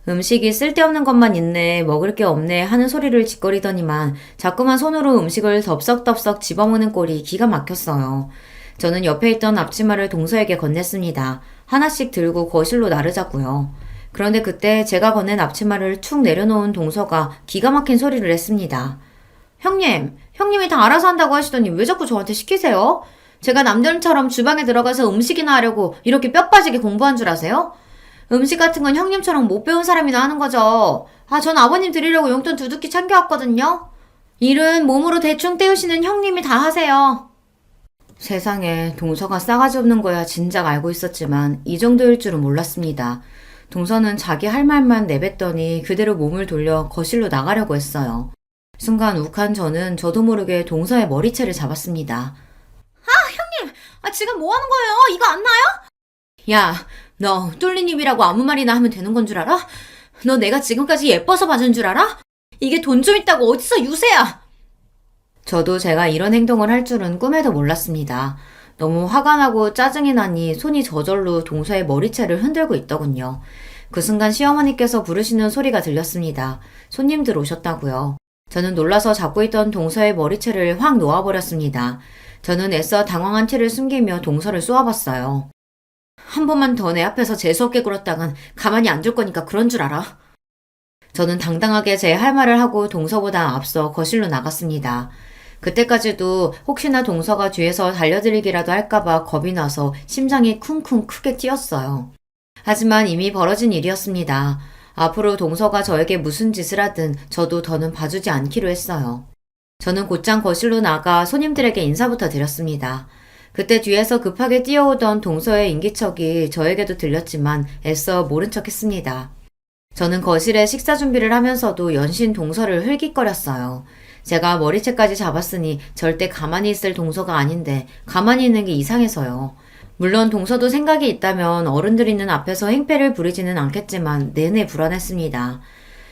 음식이 쓸데없는 것만 있네, 먹을 게 없네 하는 소리를 짓거리더니만 자꾸만 손으로 음식을 덥석덥석 집어먹는 꼴이 기가 막혔어요. 저는 옆에 있던 앞치마를 동서에게 건넸습니다. 하나씩 들고 거실로 나르자고요. 그런데 그때 제가 건넨 앞치마를 툭 내려놓은 동서가 기가 막힌 소리를 했습니다. 형님이 다 알아서 한다고 하시더니 왜 자꾸 저한테 시키세요? 제가 남들처럼 주방에 들어가서 음식이나 하려고 이렇게 뼈 빠지게 공부한 줄 아세요? 음식 같은 건 형님처럼 못 배운 사람이나 하는 거죠. 전 아버님 드리려고 용돈 두둑히 챙겨왔거든요. 일은 몸으로 대충 때우시는 형님이 다 하세요. 세상에 동서가 싸가지 없는 거야 진작 알고 있었지만 이 정도일 줄은 몰랐습니다. 동서는 자기 할 말만 내뱉더니 그대로 몸을 돌려 거실로 나가려고 했어요. 순간 욱한 저는 저도 모르게 동서의 머리채를 잡았습니다. 형님! 지금 뭐 하는 거예요? 이거 안 나요? 야, 너 뚫린 입이라고 아무 말이나 하면 되는 건 줄 알아? 너 내가 지금까지 예뻐서 봐준 줄 알아? 이게 돈 좀 있다고 어디서 유세야! 저도 제가 이런 행동을 할 줄은 꿈에도 몰랐습니다. 너무 화가 나고 짜증이 나니 손이 저절로 동서의 머리채를 흔들고 있더군요. 그 순간 시어머니께서 부르시는 소리가 들렸습니다. 손님들 오셨다고요. 저는 놀라서 잡고 있던 동서의 머리채를 확 놓아버렸습니다. 저는 애써 당황한 채를 숨기며 동서를 쏘아봤어요. 한 번만 더 내 앞에서 재수없게 굴었다간 가만히 안 둘 거니까 그런 줄 알아. 저는 당당하게 제 할 말을 하고 동서보다 앞서 거실로 나갔습니다. 그때까지도 혹시나 동서가 뒤에서 달려들기라도 할까봐 겁이 나서 심장이 쿵쿵 크게 뛰었어요. 하지만 이미 벌어진 일이었습니다. 앞으로 동서가 저에게 무슨 짓을 하든 저도 더는 봐주지 않기로 했어요. 저는 곧장 거실로 나가 손님들에게 인사부터 드렸습니다. 그때 뒤에서 급하게 뛰어오던 동서의 인기척이 저에게도 들렸지만 애써 모른 척 했습니다. 저는 거실에 식사 준비를 하면서도 연신 동서를 흘깃거렸어요. 제가 머리채까지 잡았으니 절대 가만히 있을 동서가 아닌데 가만히 있는 게 이상해서요. 물론 동서도 생각이 있다면 어른들 있는 앞에서 행패를 부리지는 않겠지만 내내 불안했습니다.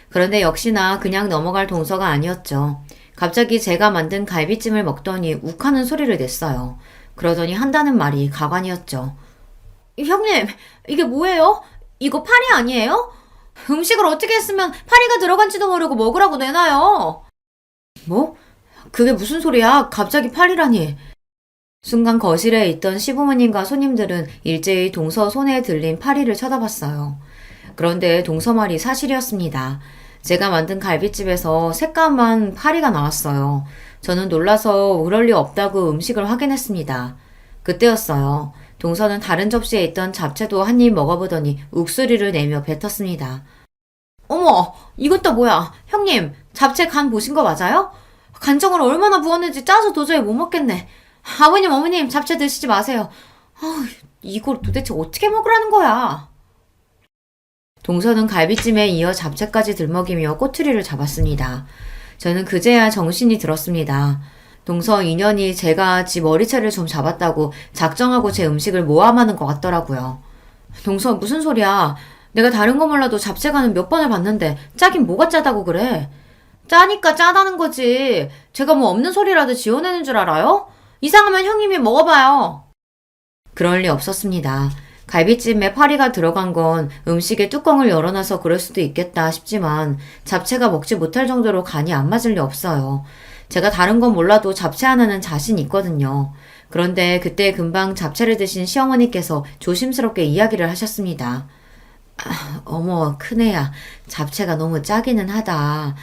그런데 역시나 그냥 넘어갈 동서가 아니었죠. 갑자기 제가 만든 갈비찜을 먹더니 욱하는 소리를 냈어요. 그러더니 한다는 말이 가관이었죠. 형님, 이게 뭐예요? 이거 파리 아니에요? 음식을 어떻게 했으면 파리가 들어간지도 모르고 먹으라고 내놔요. 뭐? 그게 무슨 소리야? 갑자기 파리라니. 순간 거실에 있던 시부모님과 손님들은 일제히 동서 손에 들린 파리를 쳐다봤어요. 그런데 동서 말이 사실이었습니다. 제가 만든 갈비집에서 새까만 파리가 나왔어요. 저는 놀라서 그럴 리 없다고 음식을 확인했습니다. 그때였어요. 동서는 다른 접시에 있던 잡채도 한 입 먹어보더니 욱소리를 내며 뱉었습니다. 어머, 이건 또 뭐야? 형님, 잡채 간 보신 거 맞아요? 간장을 얼마나 부었는지 짜서 도저히 못 먹겠네. 아버님, 어머님, 잡채 드시지 마세요. 이걸 도대체 어떻게 먹으라는 거야? 동서는 갈비찜에 이어 잡채까지 들먹이며 꼬투리를 잡았습니다. 저는 그제야 정신이 들었습니다. 동서 인연이 제가 지 머리채를 좀 잡았다고 작정하고 제 음식을 모함하는 것 같더라고요. 동서 무슨 소리야. 내가 다른 거 몰라도 잡채간은 몇 번을 봤는데 짜긴 뭐가 짜다고 그래. 짜니까 짜다는 거지. 제가 뭐 없는 소리라도 지어내는 줄 알아요? 이상하면 형님이 먹어봐요. 그럴 리 없었습니다. 갈비찜에 파리가 들어간 건 음식의 뚜껑을 열어놔서 그럴 수도 있겠다 싶지만 잡채가 먹지 못할 정도로 간이 안 맞을 리 없어요. 제가 다른 건 몰라도 잡채 하나는 자신 있거든요. 그런데 그때 금방 잡채를 드신 시어머니께서 조심스럽게 이야기를 하셨습니다. 어머, 큰애야. 잡채가 너무 짜기는 하다.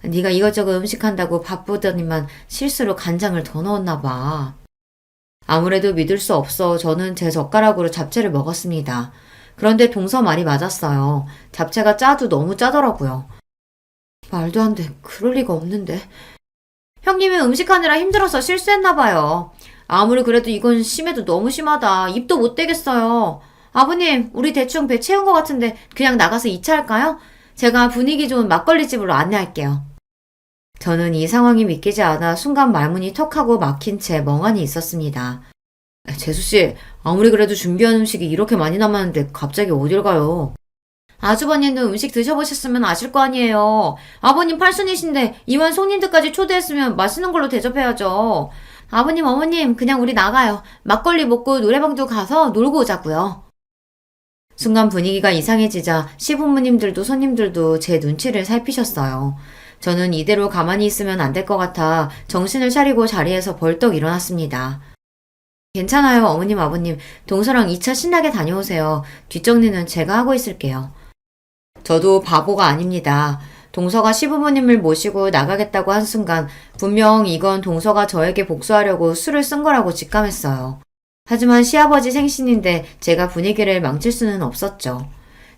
네가 이것저것 음식한다고 바쁘더니만 실수로 간장을 더 넣었나 봐. 아무래도 믿을 수 없어 저는 제 젓가락으로 잡채를 먹었습니다. 그런데 동서 말이 맞았어요. 잡채가 짜도 너무 짜더라고요. 말도 안 돼. 그럴 리가 없는데. 형님이 음식하느라 힘들어서 실수했나봐요. 아무리 그래도 이건 심해도 너무 심하다. 입도 못 대겠어요. 아버님, 우리 대충 배 채운 것 같은데 그냥 나가서 2차 할까요? 제가 분위기 좋은 막걸리 집으로 안내할게요. 저는 이 상황이 믿기지 않아 순간 말문이 턱하고 막힌 채 멍하니 있었습니다. 재수씨, 아무리 그래도 준비한 음식이 이렇게 많이 남았는데 갑자기 어딜 가요? 아주버님도 음식 드셔보셨으면 아실 거 아니에요. 아버님 팔순이신데 이만 손님들까지 초대했으면 맛있는 걸로 대접해야죠. 아버님, 어머님, 그냥 우리 나가요. 막걸리 먹고 노래방도 가서 놀고 오자고요. 순간 분위기가 이상해지자 시부모님들도 손님들도 제 눈치를 살피셨어요. 저는 이대로 가만히 있으면 안 될 것 같아 정신을 차리고 자리에서 벌떡 일어났습니다. 괜찮아요, 어머님, 아버님. 동서랑 2차 신나게 다녀오세요. 뒷정리는 제가 하고 있을게요. 저도 바보가 아닙니다. 동서가 시부모님을 모시고 나가겠다고 한 순간 분명 이건 동서가 저에게 복수하려고 술을 쓴 거라고 직감했어요. 하지만 시아버지 생신인데 제가 분위기를 망칠 수는 없었죠.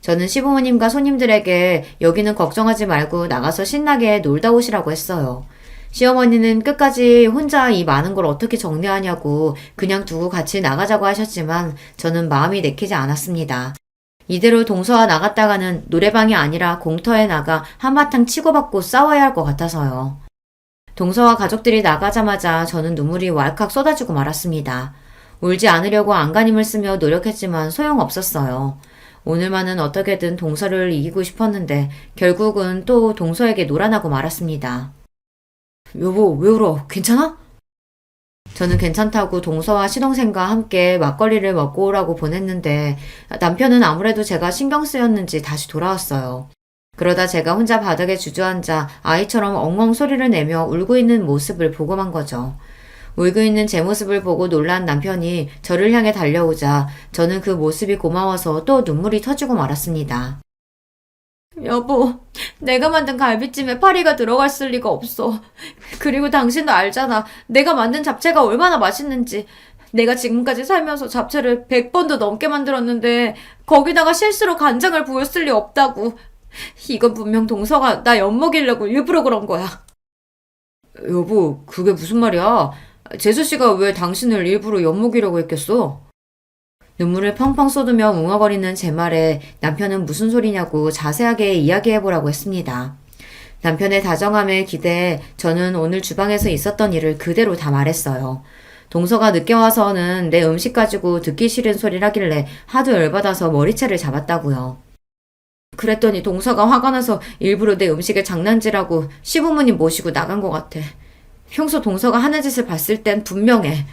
저는 시부모님과 손님들에게 여기는 걱정하지 말고 나가서 신나게 놀다 오시라고 했어요. 시어머니는 끝까지 혼자 이 많은 걸 어떻게 정리하냐고 그냥 두고 같이 나가자고 하셨지만 저는 마음이 내키지 않았습니다. 이대로 동서와 나갔다가는 노래방이 아니라 공터에 나가 한바탕 치고받고 싸워야 할 것 같아서요. 동서와 가족들이 나가자마자 저는 눈물이 왈칵 쏟아지고 말았습니다. 울지 않으려고 안간힘을 쓰며 노력했지만 소용없었어요. 오늘만은 어떻게든 동서를 이기고 싶었는데 결국은 또 동서에게 놀아나고 말았습니다. 여보, 왜 울어? 괜찮아? 저는 괜찮다고 동서와 시동생과 함께 막걸리를 먹고 오라고 보냈는데 남편은 아무래도 제가 신경 쓰였는지 다시 돌아왔어요. 그러다 제가 혼자 바닥에 주저앉아 아이처럼 엉엉 소리를 내며 울고 있는 모습을 보고만 거죠. 울고 있는 제 모습을 보고 놀란 남편이 저를 향해 달려오자 저는 그 모습이 고마워서 또 눈물이 터지고 말았습니다. 여보, 내가 만든 갈비찜에 파리가 들어갔을 리가 없어. 그리고 당신도 알잖아. 내가 만든 잡채가 얼마나 맛있는지. 내가 지금까지 살면서 잡채를 100번도 넘게 만들었는데 거기다가 실수로 간장을 부었을 리 없다고. 이건 분명 동서가 나 엿먹이려고 일부러 그런 거야. 여보, 그게 무슨 말이야? 재수씨가 왜 당신을 일부러 엿먹이려고 했겠어? 눈물을 펑펑 쏟으며 웅얼거리는 제 말에 남편은 무슨 소리냐고 자세하게 이야기해보라고 했습니다. 남편의 다정함에 기대해 저는 오늘 주방에서 있었던 일을 그대로 다 말했어요. 동서가 늦게 와서는 내 음식 가지고 듣기 싫은 소리를 하길래 하도 열받아서 머리채를 잡았다고요. 그랬더니 동서가 화가 나서 일부러 내 음식에 장난질하고 시부모님 모시고 나간 것 같아. 평소 동서가 하는 짓을 봤을 땐 분명해.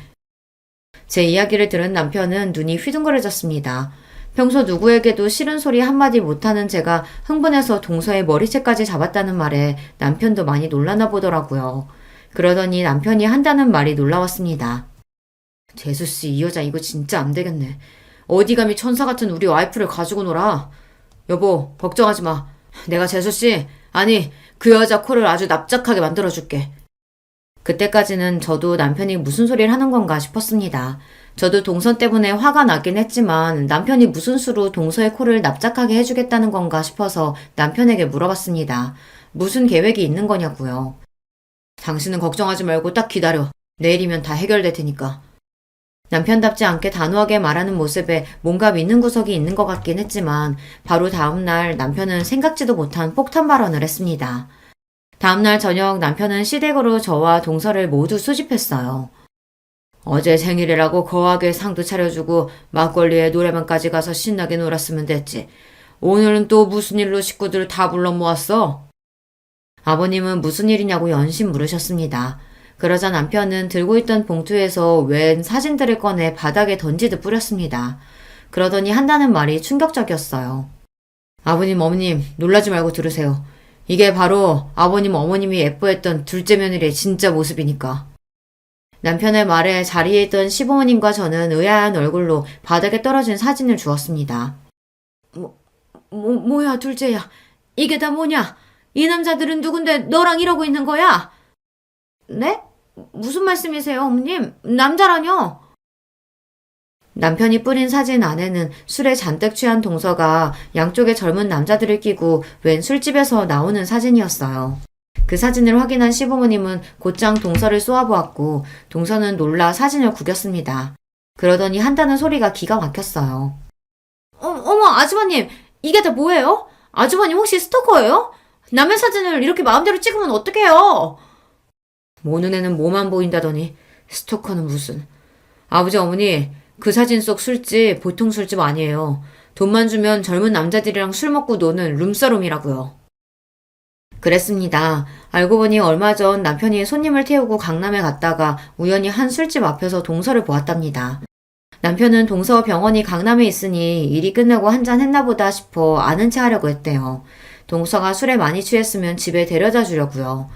제 이야기를 들은 남편은 눈이 휘둥그레졌습니다. 평소 누구에게도 싫은 소리 한마디 못하는 제가 흥분해서 동서의 머리채까지 잡았다는 말에 남편도 많이 놀라나 보더라고요. 그러더니 남편이 한다는 말이 놀라웠습니다. 재수씨, 이 여자 이거 진짜 안 되겠네. 어디 감히 천사 같은 우리 와이프를 가지고 놀아. 여보, 걱정하지 마. 내가 재수씨, 아니 그 여자 코를 아주 납작하게 만들어줄게. 그때까지는 저도 남편이 무슨 소리를 하는 건가 싶었습니다. 저도 동서 때문에 화가 나긴 했지만 남편이 무슨 수로 동서의 코를 납작하게 해주겠다는 건가 싶어서 남편에게 물어봤습니다. 무슨 계획이 있는 거냐고요. 당신은 걱정하지 말고 딱 기다려. 내일이면 다 해결될 테니까. 남편답지 않게 단호하게 말하는 모습에 뭔가 믿는 구석이 있는 것 같긴 했지만 바로 다음날 남편은 생각지도 못한 폭탄 발언을 했습니다. 다음날 저녁 남편은 시댁으로 저와 동서를 모두 수집했어요. 어제 생일이라고 거하게 상도 차려주고 막걸리에 노래방까지 가서 신나게 놀았으면 됐지. 오늘은 또 무슨 일로 식구들을 다 불러 모았어? 아버님은 무슨 일이냐고 연신 물으셨습니다. 그러자 남편은 들고 있던 봉투에서 웬 사진들을 꺼내 바닥에 던지듯 뿌렸습니다. 그러더니 한다는 말이 충격적이었어요. 아버님, 어머님, 놀라지 말고 들으세요. 이게 바로 아버님, 어머님이 예뻐했던 둘째 며느리의 진짜 모습이니까. 남편의 말에 자리에 있던 시부모님과 저는 의아한 얼굴로 바닥에 떨어진 사진을 주었습니다. 뭐야, 둘째야. 이게 다 뭐냐? 이 남자들은 누군데 너랑 이러고 있는 거야? 네? 무슨 말씀이세요, 어머님? 남자라뇨? 남편이 뿌린 사진 안에는 술에 잔뜩 취한 동서가 양쪽에 젊은 남자들을 끼고 웬 술집에서 나오는 사진이었어요. 그 사진을 확인한 시부모님은 곧장 동서를 쏘아보았고 동서는 놀라 사진을 구겼습니다. 그러더니 한다는 소리가 기가 막혔어요. 어머, 아주버님, 이게 다 뭐예요? 아주버님 혹시 스토커예요? 남의 사진을 이렇게 마음대로 찍으면 어떡해요? 모 눈에는 뭐만 보인다더니 스토커는 무슨. 아버지, 어머니, 그 사진 속 술집 보통 술집 아니에요. 돈만 주면 젊은 남자들이랑 술 먹고 노는 룸사롱이라고요. 그랬습니다. 알고 보니 얼마 전 남편이 손님을 태우고 강남에 갔다가 우연히 한 술집 앞에서 동서를 보았답니다. 남편은 동서 병원이 강남에 있으니 일이 끝나고 한잔 했나 보다 싶어 아는 체 하려고 했대요. 동서가 술에 많이 취했으면 집에 데려다 주려고요.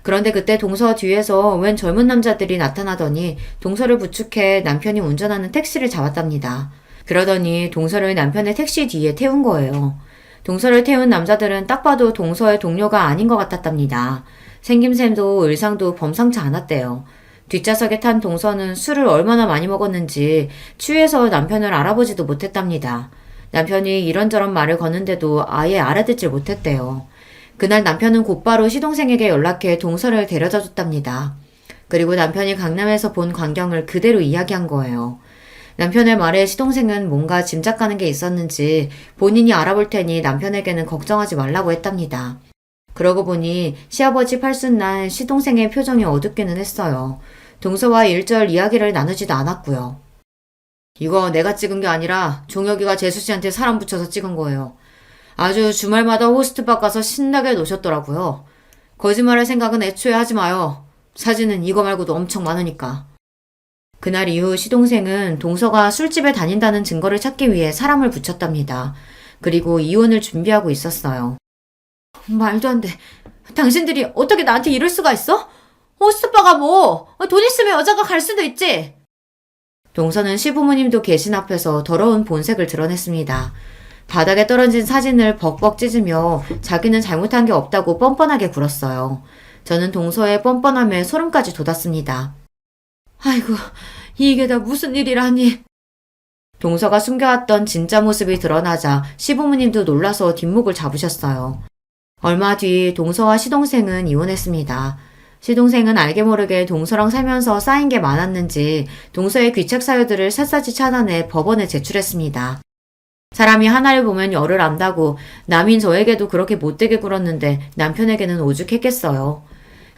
그런데 그때 동서 뒤에서 웬 젊은 남자들이 나타나더니 동서를 부축해 남편이 운전하는 택시를 잡았답니다. 그러더니 동서를 남편의 택시 뒤에 태운 거예요. 동서를 태운 남자들은 딱 봐도 동서의 동료가 아닌 것 같았답니다. 생김새도 의상도 범상치 않았대요. 뒷좌석에 탄 동서는 술을 얼마나 많이 먹었는지 취해서 남편을 알아보지도 못했답니다. 남편이 이런저런 말을 거는데도 아예 알아듣질 못했대요. 그날 남편은 곧바로 시동생에게 연락해 동서를 데려다 줬답니다. 그리고 남편이 강남에서 본 광경을 그대로 이야기한 거예요. 남편의 말에 시동생은 뭔가 짐작가는 게 있었는지 본인이 알아볼 테니 남편에게는 걱정하지 말라고 했답니다. 그러고 보니 시아버지 팔순날 시동생의 표정이 어둡기는 했어요. 동서와 일절 이야기를 나누지도 않았고요. 이거 내가 찍은 게 아니라 종혁이가 재수씨한테 사람 붙여서 찍은 거예요. 아주 주말마다 호스트바 가서 신나게 노셨더라고요. 거짓말할 생각은 애초에 하지 마요. 사진은 이거 말고도 엄청 많으니까. 그날 이후 시동생은 동서가 술집에 다닌다는 증거를 찾기 위해 사람을 붙였답니다. 그리고 이혼을 준비하고 있었어요. 말도 안 돼. 당신들이 어떻게 나한테 이럴 수가 있어? 호스트바가 뭐, 돈 있으면 여자가 갈 수도 있지. 동서는 시부모님도 계신 앞에서 더러운 본색을 드러냈습니다. 바닥에 떨어진 사진을 벅벅 찢으며 자기는 잘못한 게 없다고 뻔뻔하게 굴었어요. 저는 동서의 뻔뻔함에 소름까지 돋았습니다. 아이고, 이게 다 무슨 일이라니. 동서가 숨겨왔던 진짜 모습이 드러나자 시부모님도 놀라서 뒷목을 잡으셨어요. 얼마 뒤 동서와 시동생은 이혼했습니다. 시동생은 알게 모르게 동서랑 살면서 쌓인 게 많았는지 동서의 귀책 사유들을 샅샅이 찾아내 법원에 제출했습니다. 사람이 하나를 보면 열을 안다고 남인 저에게도 그렇게 못되게 굴었는데 남편에게는 오죽했겠어요.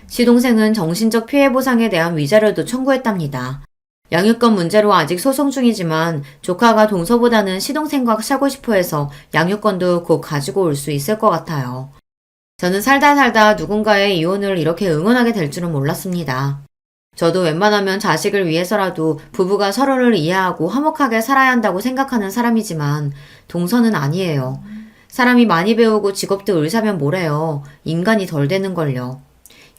시동생은 정신적 피해 보상에 대한 위자료도 청구했답니다. 양육권 문제로 아직 소송 중이지만 조카가 동서보다는 시동생과 살고 싶어 해서 양육권도 곧 가지고 올 수 있을 것 같아요. 저는 살다 누군가의 이혼을 이렇게 응원하게 될 줄은 몰랐습니다. 저도 웬만하면 자식을 위해서라도 부부가 서로를 이해하고 화목하게 살아야 한다고 생각하는 사람이지만 동서는 아니에요. 사람이 많이 배우고 직업도 의사면 뭐래요. 인간이 덜 되는걸요.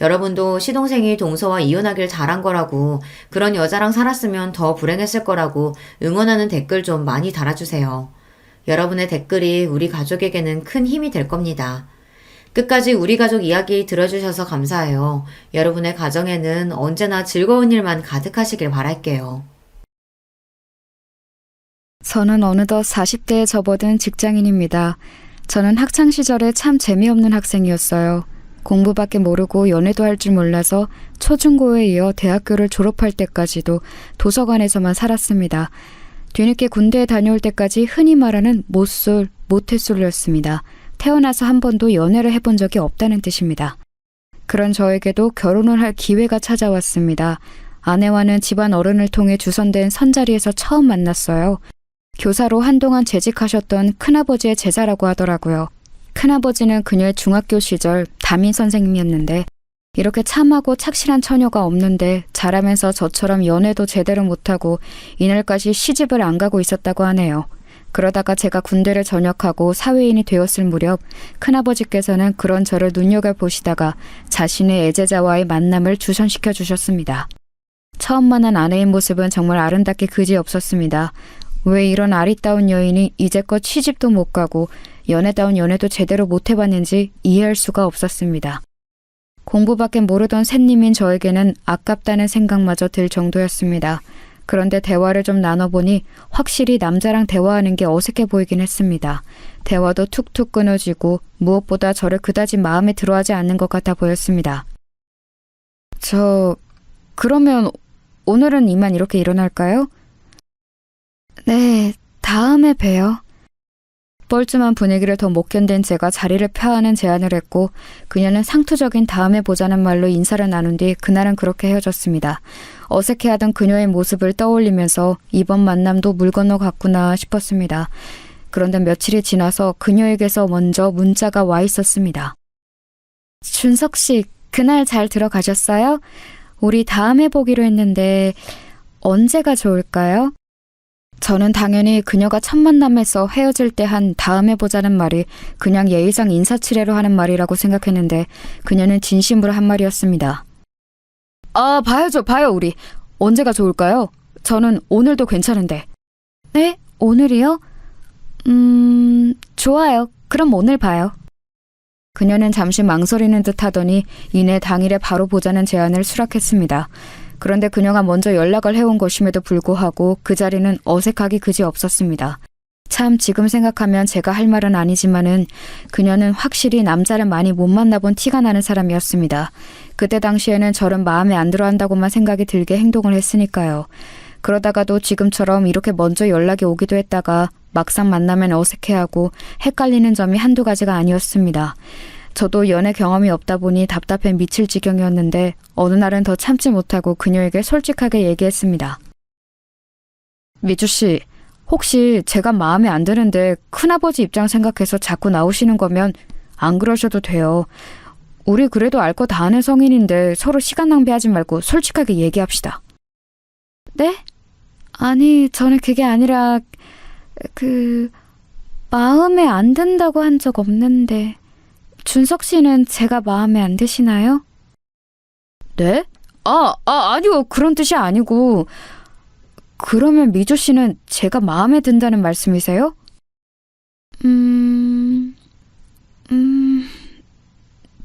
여러분도 시동생이 동서와 이혼하길 잘한 거라고 그런 여자랑 살았으면 더 불행했을 거라고 응원하는 댓글 좀 많이 달아주세요. 여러분의 댓글이 우리 가족에게는 큰 힘이 될 겁니다. 끝까지 우리 가족 이야기 들어주셔서 감사해요. 여러분의 가정에는 언제나 즐거운 일만 가득하시길 바랄게요. 저는 어느덧 40대에 접어든 직장인입니다. 저는 학창시절에 참 재미없는 학생이었어요. 공부밖에 모르고 연애도 할 줄 몰라서 초중고에 이어 대학교를 졸업할 때까지도 도서관에서만 살았습니다. 뒤늦게 군대에 다녀올 때까지 흔히 말하는 못쏠, 모태솔로였습니다. 태어나서 한 번도 연애를 해본 적이 없다는 뜻입니다. 그런 저에게도 결혼을 할 기회가 찾아왔습니다. 아내와는 집안 어른을 통해 주선된 선자리에서 처음 만났어요. 교사로 한동안 재직하셨던 큰아버지의 제자라고 하더라고요. 큰아버지는 그녀의 중학교 시절 담임 선생님이었는데 이렇게 참하고 착실한 처녀가 없는데 자라면서 저처럼 연애도 제대로 못하고 이날까지 시집을 안 가고 있었다고 하네요. 그러다가 제가 군대를 전역하고 사회인이 되었을 무렵 큰아버지께서는 그런 저를 눈여겨보시다가 자신의 애제자와의 만남을 주선시켜 주셨습니다. 처음 만난 아내의 모습은 정말 아름답게 그지없었습니다. 왜 이런 아리따운 여인이 이제껏 시집도 못 가고 연애다운 연애도 제대로 못 해봤는지 이해할 수가 없었습니다. 공부밖에 모르던 샌님인 저에게는 아깝다는 생각마저 들 정도였습니다. 그런데 대화를 좀 나눠보니 확실히 남자랑 대화하는 게 어색해 보이긴 했습니다. 대화도 툭툭 끊어지고 무엇보다 저를 그다지 마음에 들어하지 않는 것 같아 보였습니다. 그러면 오늘은 이만 이렇게 일어날까요? 네, 다음에 봬요. 뻘쭘한 분위기를 더 못 견딘 제가 자리를 펴하는 제안을 했고 그녀는 상투적인 다음에 보자는 말로 인사를 나눈 뒤 그날은 그렇게 헤어졌습니다. 어색해하던 그녀의 모습을 떠올리면서 이번 만남도 물 건너 갔구나 싶었습니다. 그런데 며칠이 지나서 그녀에게서 먼저 문자가 와 있었습니다. 준석 씨, 그날 잘 들어가셨어요? 우리 다음에 보기로 했는데 언제가 좋을까요? 저는 당연히 그녀가 첫 만남에서 헤어질 때 한 다음에 보자는 말이 그냥 예의상 인사치레로 하는 말이라고 생각했는데 그녀는 진심으로 한 말이었습니다. 아, 봐요 우리. 언제가 좋을까요? 저는 오늘도 괜찮은데. 네? 오늘이요? 좋아요. 그럼 오늘 봐요. 그녀는 잠시 망설이는 듯 하더니 이내 당일에 바로 보자는 제안을 수락했습니다. 그런데 그녀가 먼저 연락을 해온 것임에도 불구하고 그 자리는 어색하기 그지없었습니다. 참 지금 생각하면 제가 할 말은 아니지만은 그녀는 확실히 남자를 많이 못 만나본 티가 나는 사람이었습니다. 그때 당시에는 저는 마음에 안 들어 한다고만 생각이 들게 행동을 했으니까요. 그러다가도 지금처럼 이렇게 먼저 연락이 오기도 했다가 막상 만나면 어색해하고 헷갈리는 점이 한두 가지가 아니었습니다. 저도 연애 경험이 없다 보니 답답해 미칠 지경이었는데 어느 날은 더 참지 못하고 그녀에게 솔직하게 얘기했습니다. 미주씨, 혹시 제가 마음에 안 드는데 큰아버지 입장 생각해서 자꾸 나오시는 거면 안 그러셔도 돼요. 우리 그래도 알 거 다 아는 성인인데 서로 시간 낭비하지 말고 솔직하게 얘기합시다. 네? 아니, 저는 그게 아니라 마음에 안 든다고 한 적 없는데 준석 씨는 제가 마음에 안 드시나요? 네? 아니요. 그런 뜻이 아니고. 그러면 미조 씨는 제가 마음에 든다는 말씀이세요?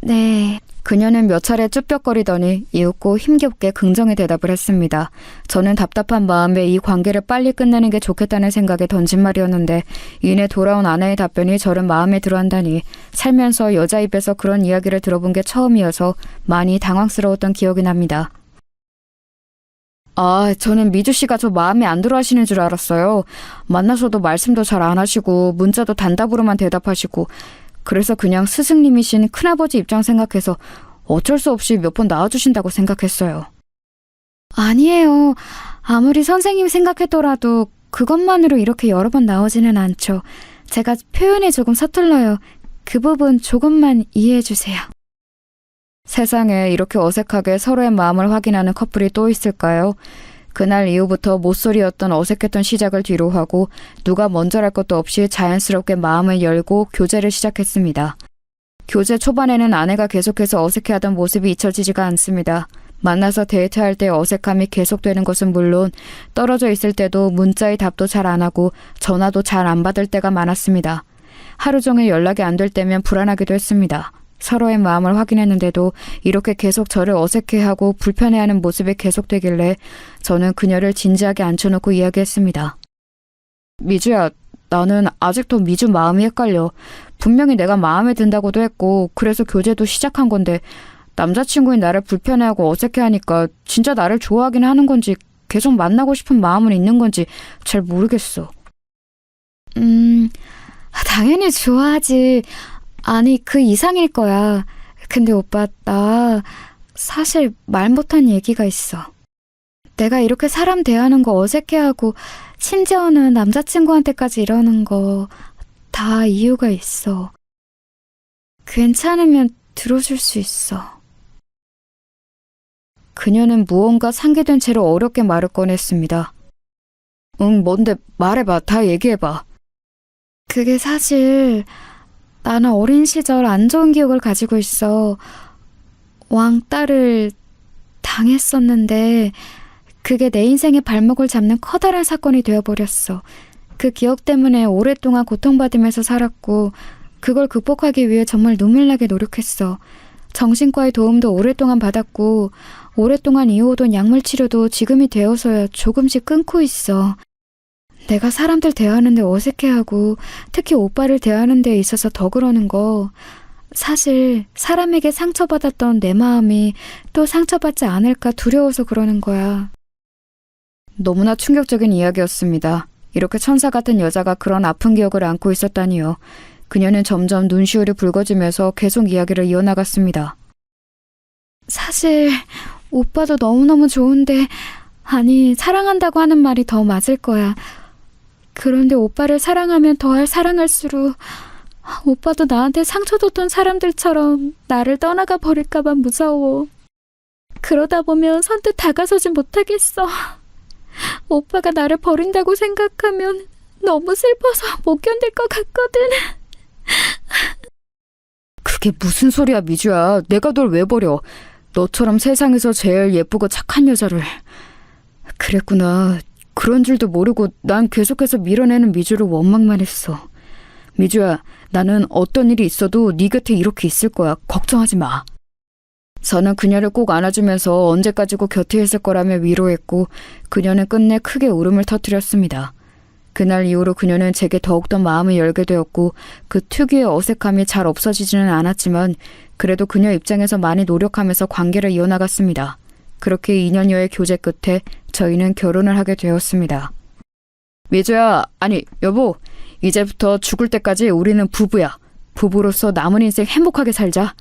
네. 그녀는 몇 차례 쭈뼛거리더니 이윽고 힘겹게 긍정의 대답을 했습니다. 저는 답답한 마음에 이 관계를 빨리 끝내는 게 좋겠다는 생각에 던진 말이었는데 이내 돌아온 아내의 답변이 저를 마음에 들어한다니 살면서 여자 입에서 그런 이야기를 들어본 게 처음이어서 많이 당황스러웠던 기억이 납니다. 저는 미주 씨가 저 마음에 안 들어 하시는 줄 알았어요. 만나서도 말씀도 잘 안 하시고 문자도 단답으로만 대답하시고 그래서 그냥 스승님이신 큰아버지 입장 생각해서 어쩔 수 없이 몇 번 나와주신다고 생각했어요. 아니에요. 아무리 선생님 생각했더라도 그것만으로 이렇게 여러 번 나오지는 않죠. 제가 표현이 조금 서툴러요. 그 부분 조금만 이해해 주세요. 세상에 이렇게 어색하게 서로의 마음을 확인하는 커플이 또 있을까요? 그날 이후부터 못소리였던 어색했던 시작을 뒤로 하고 누가 먼저랄 것도 없이 자연스럽게 마음을 열고 교제를 시작했습니다. 교제 초반에는 아내가 계속해서 어색해하던 모습이 잊혀지지가 않습니다. 만나서 데이트할 때 어색함이 계속되는 것은 물론 떨어져 있을 때도 문자의 답도 잘 안 하고 전화도 잘 안 받을 때가 많았습니다. 하루 종일 연락이 안 될 때면 불안하기도 했습니다. 서로의 마음을 확인했는데도 이렇게 계속 저를 어색해하고 불편해하는 모습이 계속되길래 저는 그녀를 진지하게 앉혀놓고 이야기했습니다. 미주야, 나는 아직도 미주 마음이 헷갈려. 분명히 내가 마음에 든다고도 했고 그래서 교제도 시작한 건데 남자친구인 나를 불편해하고 어색해하니까 진짜 나를 좋아하긴 하는 건지 계속 만나고 싶은 마음은 있는 건지 잘 모르겠어. 당연히 좋아하지. 아니, 그 이상일 거야. 근데 오빠, 나 사실 말 못한 얘기가 있어. 내가 이렇게 사람 대하는 거 어색해하고 심지어는 남자친구한테까지 이러는 거 다 이유가 있어. 괜찮으면 들어줄 수 있어. 그녀는 무언가 상기된 채로 어렵게 말을 꺼냈습니다. 응, 뭔데? 말해봐. 다 얘기해봐. 그게 사실 나는 어린 시절 안 좋은 기억을 가지고 있어. 왕따를 당했었는데 그게 내 인생의 발목을 잡는 커다란 사건이 되어버렸어. 그 기억 때문에 오랫동안 고통받으면서 살았고 그걸 극복하기 위해 정말 눈물나게 노력했어. 정신과의 도움도 오랫동안 받았고 오랫동안 이어오던 약물 치료도 지금이 되어서야 조금씩 끊고 있어. 내가 사람들 대하는데 어색해하고 특히 오빠를 대하는 데 있어서 더 그러는 거. 사실 사람에게 상처받았던 내 마음이 또 상처받지 않을까 두려워서 그러는 거야. 너무나 충격적인 이야기였습니다. 이렇게 천사 같은 여자가 그런 아픈 기억을 안고 있었다니요. 그녀는 점점 눈시울이 붉어지면서 계속 이야기를 이어나갔습니다. 사실 오빠도 너무너무 좋은데, 아니 사랑한다고 하는 말이 더 맞을 거야. 그런데 오빠를 사랑하면 더할 사랑할수록 오빠도 나한테 상처 줬던 사람들처럼 나를 떠나가 버릴까봐 무서워. 그러다 보면 선뜻 다가서지 못하겠어. 오빠가 나를 버린다고 생각하면 너무 슬퍼서 못 견딜 것 같거든. 그게 무슨 소리야, 미주야. 내가 널 왜 버려. 너처럼 세상에서 제일 예쁘고 착한 여자를. 그랬구나. 그런 줄도 모르고 난 계속해서 밀어내는 미주를 원망만 했어. 미주야, 나는 어떤 일이 있어도 네 곁에 이렇게 있을 거야. 걱정하지 마. 저는 그녀를 꼭 안아주면서 언제까지고 곁에 있을 거라며 위로했고 그녀는 끝내 크게 울음을 터뜨렸습니다. 그날 이후로 그녀는 제게 더욱더 마음을 열게 되었고 그 특유의 어색함이 잘 없어지지는 않았지만 그래도 그녀 입장에서 많이 노력하면서 관계를 이어나갔습니다. 그렇게 2년여의 교제 끝에 저희는 결혼을 하게 되었습니다. 미주야, 아니 여보, 이제부터 죽을 때까지 우리는 부부야. 부부로서 남은 인생 행복하게 살자.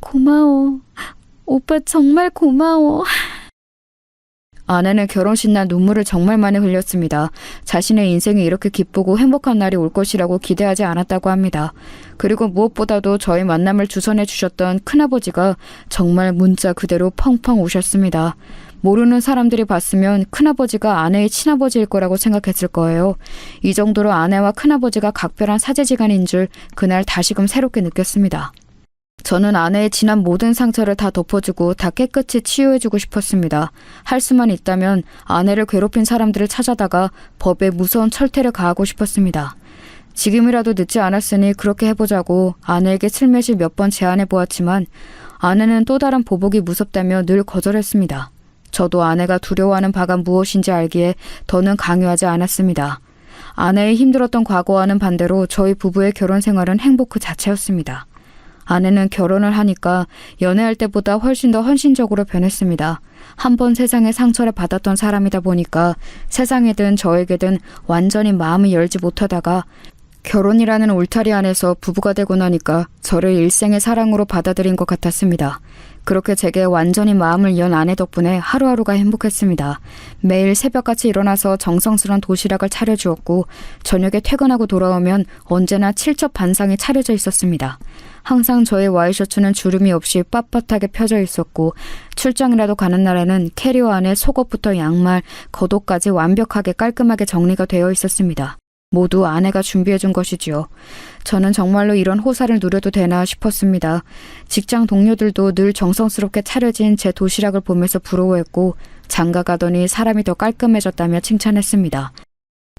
고마워. 오빠 정말 고마워. 아내는 결혼식 날 눈물을 정말 많이 흘렸습니다. 자신의 인생이 이렇게 기쁘고 행복한 날이 올 것이라고 기대하지 않았다고 합니다. 그리고 무엇보다도 저희 만남을 주선해 주셨던 큰아버지가 정말 문자 그대로 펑펑 우셨습니다. 모르는 사람들이 봤으면 큰아버지가 아내의 친아버지일 거라고 생각했을 거예요. 이 정도로 아내와 큰아버지가 각별한 사제지간인 줄 그날 다시금 새롭게 느꼈습니다. 저는 아내의 지난 모든 상처를 다 덮어주고 다 깨끗이 치유해주고 싶었습니다. 할 수만 있다면 아내를 괴롭힌 사람들을 찾아다가 법에 무서운 철퇴를 가하고 싶었습니다. 지금이라도 늦지 않았으니 그렇게 해보자고 아내에게 슬며시 몇 번 제안해보았지만 아내는 또 다른 보복이 무섭다며 늘 거절했습니다. 저도 아내가 두려워하는 바가 무엇인지 알기에 더는 강요하지 않았습니다. 아내의 힘들었던 과거와는 반대로 저희 부부의 결혼 생활은 행복 그 자체였습니다. 아내는 결혼을 하니까 연애할 때보다 훨씬 더 헌신적으로 변했습니다. 한 번 세상에 상처를 받았던 사람이다 보니까 세상에든 저에게든 완전히 마음을 열지 못하다가 결혼이라는 울타리 안에서 부부가 되고 나니까 저를 일생의 사랑으로 받아들인 것 같았습니다. 그렇게 제게 완전히 마음을 연 아내 덕분에 하루하루가 행복했습니다. 매일 새벽같이 일어나서 정성스런 도시락을 차려주었고 저녁에 퇴근하고 돌아오면 언제나 칠첩 반상이 차려져 있었습니다. 항상 저의 와이셔츠는 주름이 없이 빳빳하게 펴져 있었고 출장이라도 가는 날에는 캐리어 안에 속옷부터 양말, 겉옷까지 완벽하게 깔끔하게 정리가 되어 있었습니다. 모두 아내가 준비해준 것이지요. 저는 정말로 이런 호사를 누려도 되나 싶었습니다. 직장 동료들도 늘 정성스럽게 차려진 제 도시락을 보면서 부러워했고 장가 가더니 사람이 더 깔끔해졌다며 칭찬했습니다.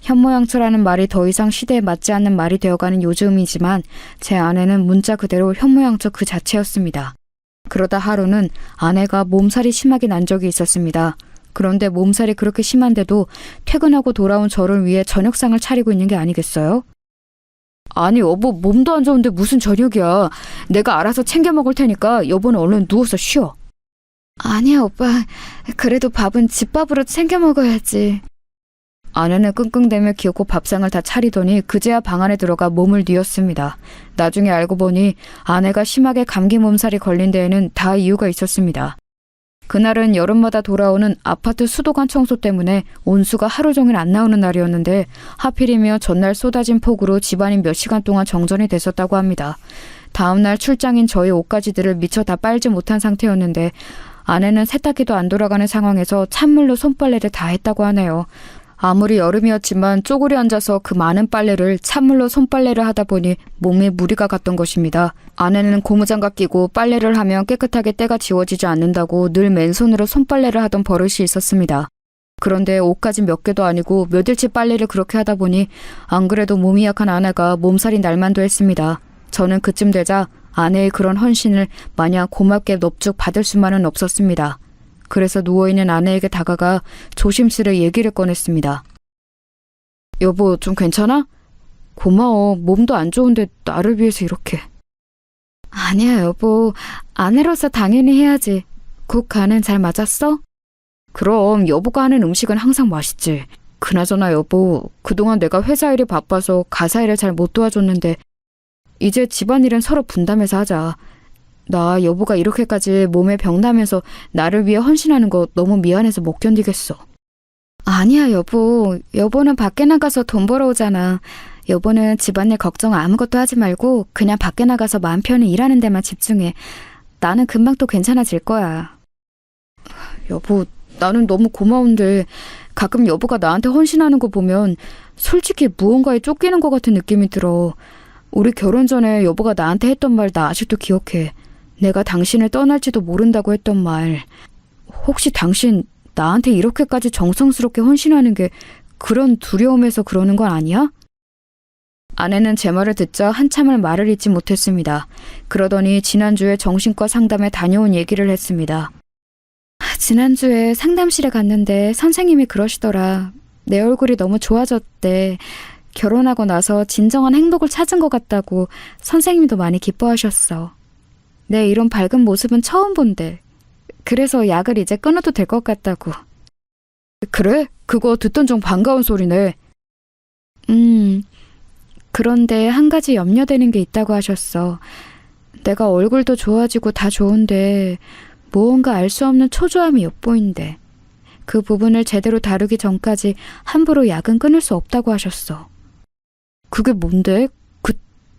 현모양처라는 말이 더 이상 시대에 맞지 않는 말이 되어가는 요즘이지만 제 아내는 문자 그대로 현모양처 그 자체였습니다. 그러다 하루는 아내가 몸살이 심하게 난 적이 있었습니다. 그런데 몸살이 그렇게 심한데도 퇴근하고 돌아온 저를 위해 저녁상을 차리고 있는 게 아니겠어요? 아니 여보, 몸도 안 좋은데 무슨 저녁이야. 내가 알아서 챙겨 먹을 테니까 여보는 얼른 누워서 쉬어. 아니야 오빠, 그래도 밥은 집밥으로 챙겨 먹어야지. 아내는 끙끙대며 기어코 밥상을 다 차리더니 그제야 방 안에 들어가 몸을 뉘었습니다. 나중에 알고 보니 아내가 심하게 감기 몸살이 걸린 데에는 다 이유가 있었습니다. 그날은 여름마다 돌아오는 아파트 수도관 청소 때문에 온수가 하루 종일 안 나오는 날이었는데 하필이며 전날 쏟아진 폭우로 집안이 몇 시간 동안 정전이 됐었다고 합니다. 다음날 출장인 저희 옷가지들을 미처 다 빨지 못한 상태였는데 아내는 세탁기도 안 돌아가는 상황에서 찬물로 손빨래를 다 했다고 하네요. 아무리 여름이었지만 쪼그려 앉아서 그 많은 빨래를 찬물로 손빨래를 하다 보니 몸에 무리가 갔던 것입니다. 아내는 고무장갑 끼고 빨래를 하면 깨끗하게 때가 지워지지 않는다고 늘 맨손으로 손빨래를 하던 버릇이 있었습니다. 그런데 옷까지 몇 개도 아니고 몇일치 빨래를 그렇게 하다 보니 안 그래도 몸이 약한 아내가 몸살이 날만도 했습니다. 저는 그쯤 되자 아내의 그런 헌신을 마냥 고맙게 넙죽 받을 수만은 없었습니다. 그래서 누워있는 아내에게 다가가 조심스레 얘기를 꺼냈습니다. 여보, 좀 괜찮아? 고마워. 몸도 안 좋은데 나를 위해서 이렇게. 아니야, 여보. 아내로서 당연히 해야지. 국 간은 잘 맞았어? 그럼 여보가 하는 음식은 항상 맛있지. 그나저나 여보, 그동안 내가 회사 일이 바빠서 가사 일을 잘 못 도와줬는데 이제 집안일은 서로 분담해서 하자. 나 여보가 이렇게까지 몸에 병 나면서 나를 위해 헌신하는 거 너무 미안해서 못 견디겠어. 아니야, 여보. 여보는 밖에 나가서 돈 벌어오잖아. 여보는 집안일 걱정 아무것도 하지 말고 그냥 밖에 나가서 마음 편히 일하는 데만 집중해. 나는 금방 또 괜찮아질 거야. 여보, 나는 너무 고마운데 가끔 여보가 나한테 헌신하는 거 보면 솔직히 무언가에 쫓기는 것 같은 느낌이 들어. 우리 결혼 전에 여보가 나한테 했던 말 나 아직도 기억해. 내가 당신을 떠날지도 모른다고 했던 말. 혹시 당신 나한테 이렇게까지 정성스럽게 헌신하는 게 그런 두려움에서 그러는 건 아니야? 아내는 제 말을 듣자 한참을 말을 잇지 못했습니다. 그러더니 지난주에 정신과 상담에 다녀온 얘기를 했습니다. 지난주에 상담실에 갔는데 선생님이 그러시더라. 내 얼굴이 너무 좋아졌대. 결혼하고 나서 진정한 행복을 찾은 것 같다고 선생님도 많이 기뻐하셨어. 내 이런 밝은 모습은 처음 본대. 그래서 약을 이제 끊어도 될 것 같다고. 그래? 그거 듣던 중 반가운 소리네. 그런데 한 가지 염려되는 게 있다고 하셨어. 내가 얼굴도 좋아지고 다 좋은데 무언가 알 수 없는 초조함이 엿보인대. 그 부분을 제대로 다루기 전까지 함부로 약은 끊을 수 없다고 하셨어. 그게 뭔데? 그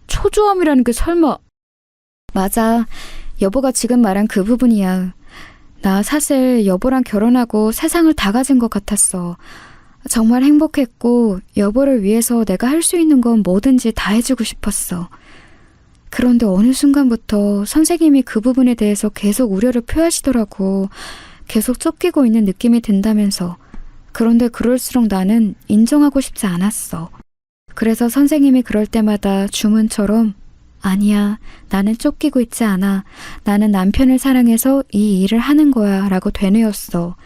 초조함이라는 게 설마... 맞아. 여보가 지금 말한 그 부분이야. 나 사실 여보랑 결혼하고 세상을 다 가진 것 같았어. 정말 행복했고 여보를 위해서 내가 할 수 있는 건 뭐든지 다 해주고 싶었어. 그런데 어느 순간부터 선생님이 그 부분에 대해서 계속 우려를 표하시더라고. 계속 쫓기고 있는 느낌이 든다면서. 그런데 그럴수록 나는 인정하고 싶지 않았어. 그래서 선생님이 그럴 때마다 주문처럼 아니야, 나는 쫓기고 있지 않아. 나는 남편을 사랑해서 이 일을 하는 거야 라고 되뇌었어.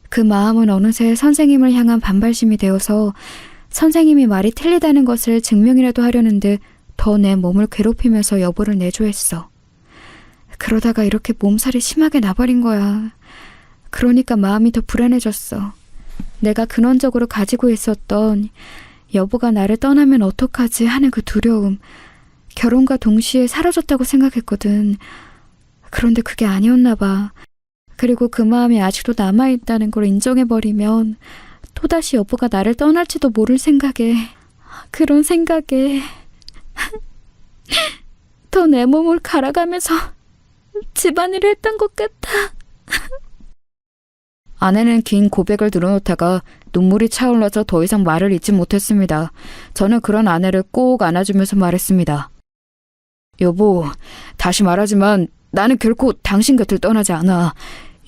그 마음은 어느새 선생님을 향한 반발심이 되어서 선생님이 말이 틀리다는 것을 증명이라도 하려는 듯 더 내 몸을 괴롭히면서 여보를 내조했어. 그러다가 이렇게 몸살이 심하게 나버린 거야. 그러니까 마음이 더 불안해졌어. 내가 근원적으로 가지고 있었던 여보가 나를 떠나면 어떡하지 하는 그 두려움. 결혼과 동시에 사라졌다고 생각했거든. 그런데 그게 아니었나 봐. 그리고 그 마음이 아직도 남아있다는 걸 인정해버리면 또다시 여보가 나를 떠날지도 모를 생각에, 그런 생각에 더 내 몸을 갈아가면서 집안일을 했던 것 같아. 아내는 긴 고백을 늘어놓다가 눈물이 차올라서 더 이상 말을 잇지 못했습니다. 저는 그런 아내를 꼭 안아주면서 말했습니다. 여보, 다시 말하지만 나는 결코 당신 곁을 떠나지 않아.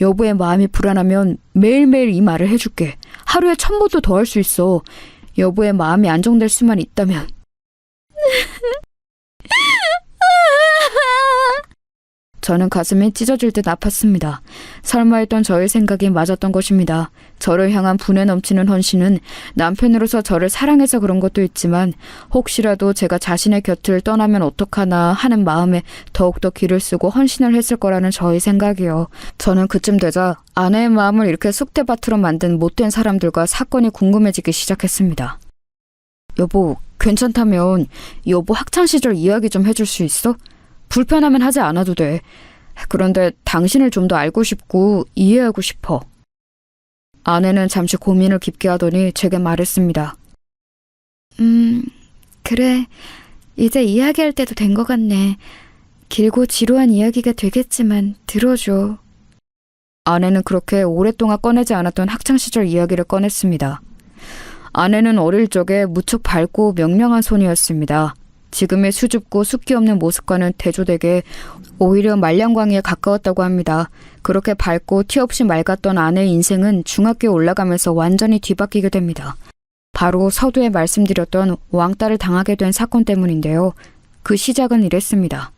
여보의 마음이 불안하면 매일매일 이 말을 해줄게. 하루에 1000번도 더 할 수 있어. 여보의 마음이 안정될 수만 있다면. 저는 가슴이 찢어질 듯 아팠습니다. 설마 했던 저의 생각이 맞았던 것입니다. 저를 향한 분에 넘치는 헌신은 남편으로서 저를 사랑해서 그런 것도 있지만 혹시라도 제가 자신의 곁을 떠나면 어떡하나 하는 마음에 더욱더 기를 쓰고 헌신을 했을 거라는 저의 생각이요. 저는 그쯤 되자 아내의 마음을 이렇게 쑥대밭으로 만든 못된 사람들과 사건이 궁금해지기 시작했습니다. 여보, 괜찮다면 여보 학창시절 이야기 좀 해줄 수 있어? 불편하면 하지 않아도 돼. 그런데 당신을 좀 더 알고 싶고 이해하고 싶어. 아내는 잠시 고민을 깊게 하더니 제게 말했습니다. 그래. 이제 이야기할 때도 된 것 같네. 길고 지루한 이야기가 되겠지만 들어줘. 아내는 그렇게 오랫동안 꺼내지 않았던 학창시절 이야기를 꺼냈습니다. 아내는 어릴 적에 무척 밝고 명랑한 소녀였습니다. 지금의 수줍고 숫기 없는 모습과는 대조되게 오히려 말량광이에 가까웠다고 합니다. 그렇게 밝고 티 없이 맑았던 아내의 인생은 중학교에 올라가면서 완전히 뒤바뀌게 됩니다. 바로 서두에 말씀드렸던 왕따를 당하게 된 사건 때문인데요. 그 시작은 이랬습니다.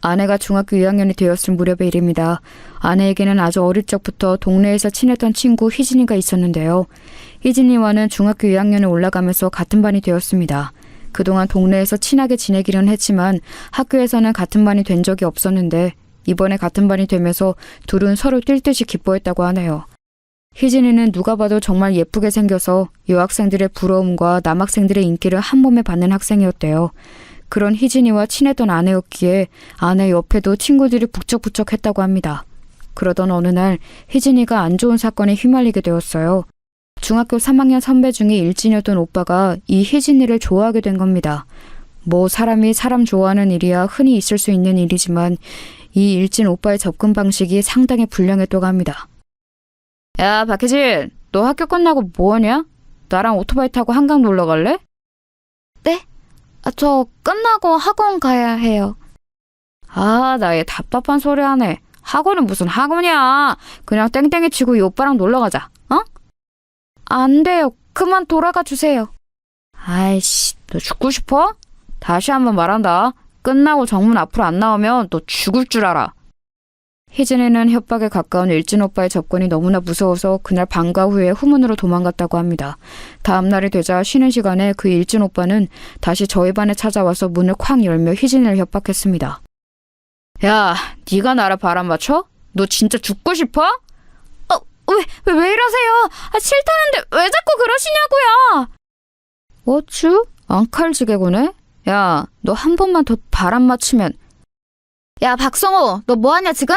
아내가 중학교 2학년이 되었을 무렵의 일입니다. 아내에게는 아주 어릴 적부터 동네에서 친했던 친구 희진이가 있었는데요. 희진이와는 중학교 2학년에 올라가면서 같은 반이 되었습니다. 그동안 동네에서 친하게 지내기는 했지만 학교에서는 같은 반이 된 적이 없었는데 이번에 같은 반이 되면서 둘은 서로 뛸 듯이 기뻐했다고 하네요. 희진이는 누가 봐도 정말 예쁘게 생겨서 여학생들의 부러움과 남학생들의 인기를 한 몸에 받는 학생이었대요. 그런 희진이와 친했던 아내였기에 아내 옆에도 친구들이 북적북적했다고 합니다. 그러던 어느 날 희진이가 안 좋은 사건에 휘말리게 되었어요. 중학교 3학년 선배 중에 일진이었던 오빠가 이 희진이를 좋아하게 된 겁니다. 뭐 사람이 사람 좋아하는 일이야 흔히 있을 수 있는 일이지만 이 일진 오빠의 접근 방식이 상당히 불량했다고 합니다. 야, 박희진, 너 학교 끝나고 뭐하냐? 나랑 오토바이 타고 한강 놀러 갈래? 네? 저 끝나고 학원 가야 해요. 아, 나 얘 답답한 소리 하네. 학원은 무슨 학원이야. 그냥 땡땡이 치고 이 오빠랑 놀러 가자. 어? 안 돼요. 그만 돌아가 주세요. 아이씨, 너 죽고 싶어? 다시 한번 말한다. 끝나고 정문 앞으로 안 나오면 너 죽을 줄 알아. 희진이는 협박에 가까운 일진 오빠의 접근이 너무나 무서워서 그날 방과 후에 후문으로 도망갔다고 합니다. 다음 날이 되자 쉬는 시간에 그 일진 오빠는 다시 저희 반에 찾아와서 문을 쾅 열며 희진이를 협박했습니다. 야, 네가 나를 바람 맞춰? 너 진짜 죽고 싶어? 왜 이러세요? 싫다는데 왜 자꾸 그러시냐고요? 어쭈? 앙칼지게구네? 야, 너 한 번만 더 바람 맞추면. 야, 박성호, 너 뭐하냐 지금?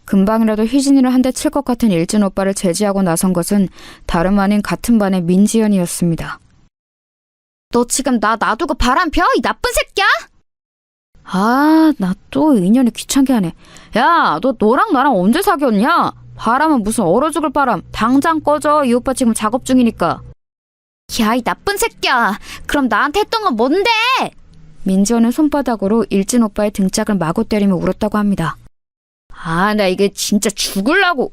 금방이라도 희진이를 한 대 칠 것 같은 일진 오빠를 제지하고 나선 것은 다름 아닌 같은 반의 민지연이었습니다. 너 지금 나 놔두고 바람 펴? 이 나쁜 새끼야? 아, 나 또 인연이 귀찮게 하네. 야, 너랑 나랑 언제 사귀었냐? 바람은 무슨 얼어 죽을 바람. 당장 꺼져. 이 오빠 지금 작업 중이니까. 야, 이 나쁜 새끼야. 그럼 나한테 했던 건 뭔데? 민지연은 손바닥으로 일진 오빠의 등짝을 마구 때리며 울었다고 합니다. 아, 나 이게 진짜 죽을라고.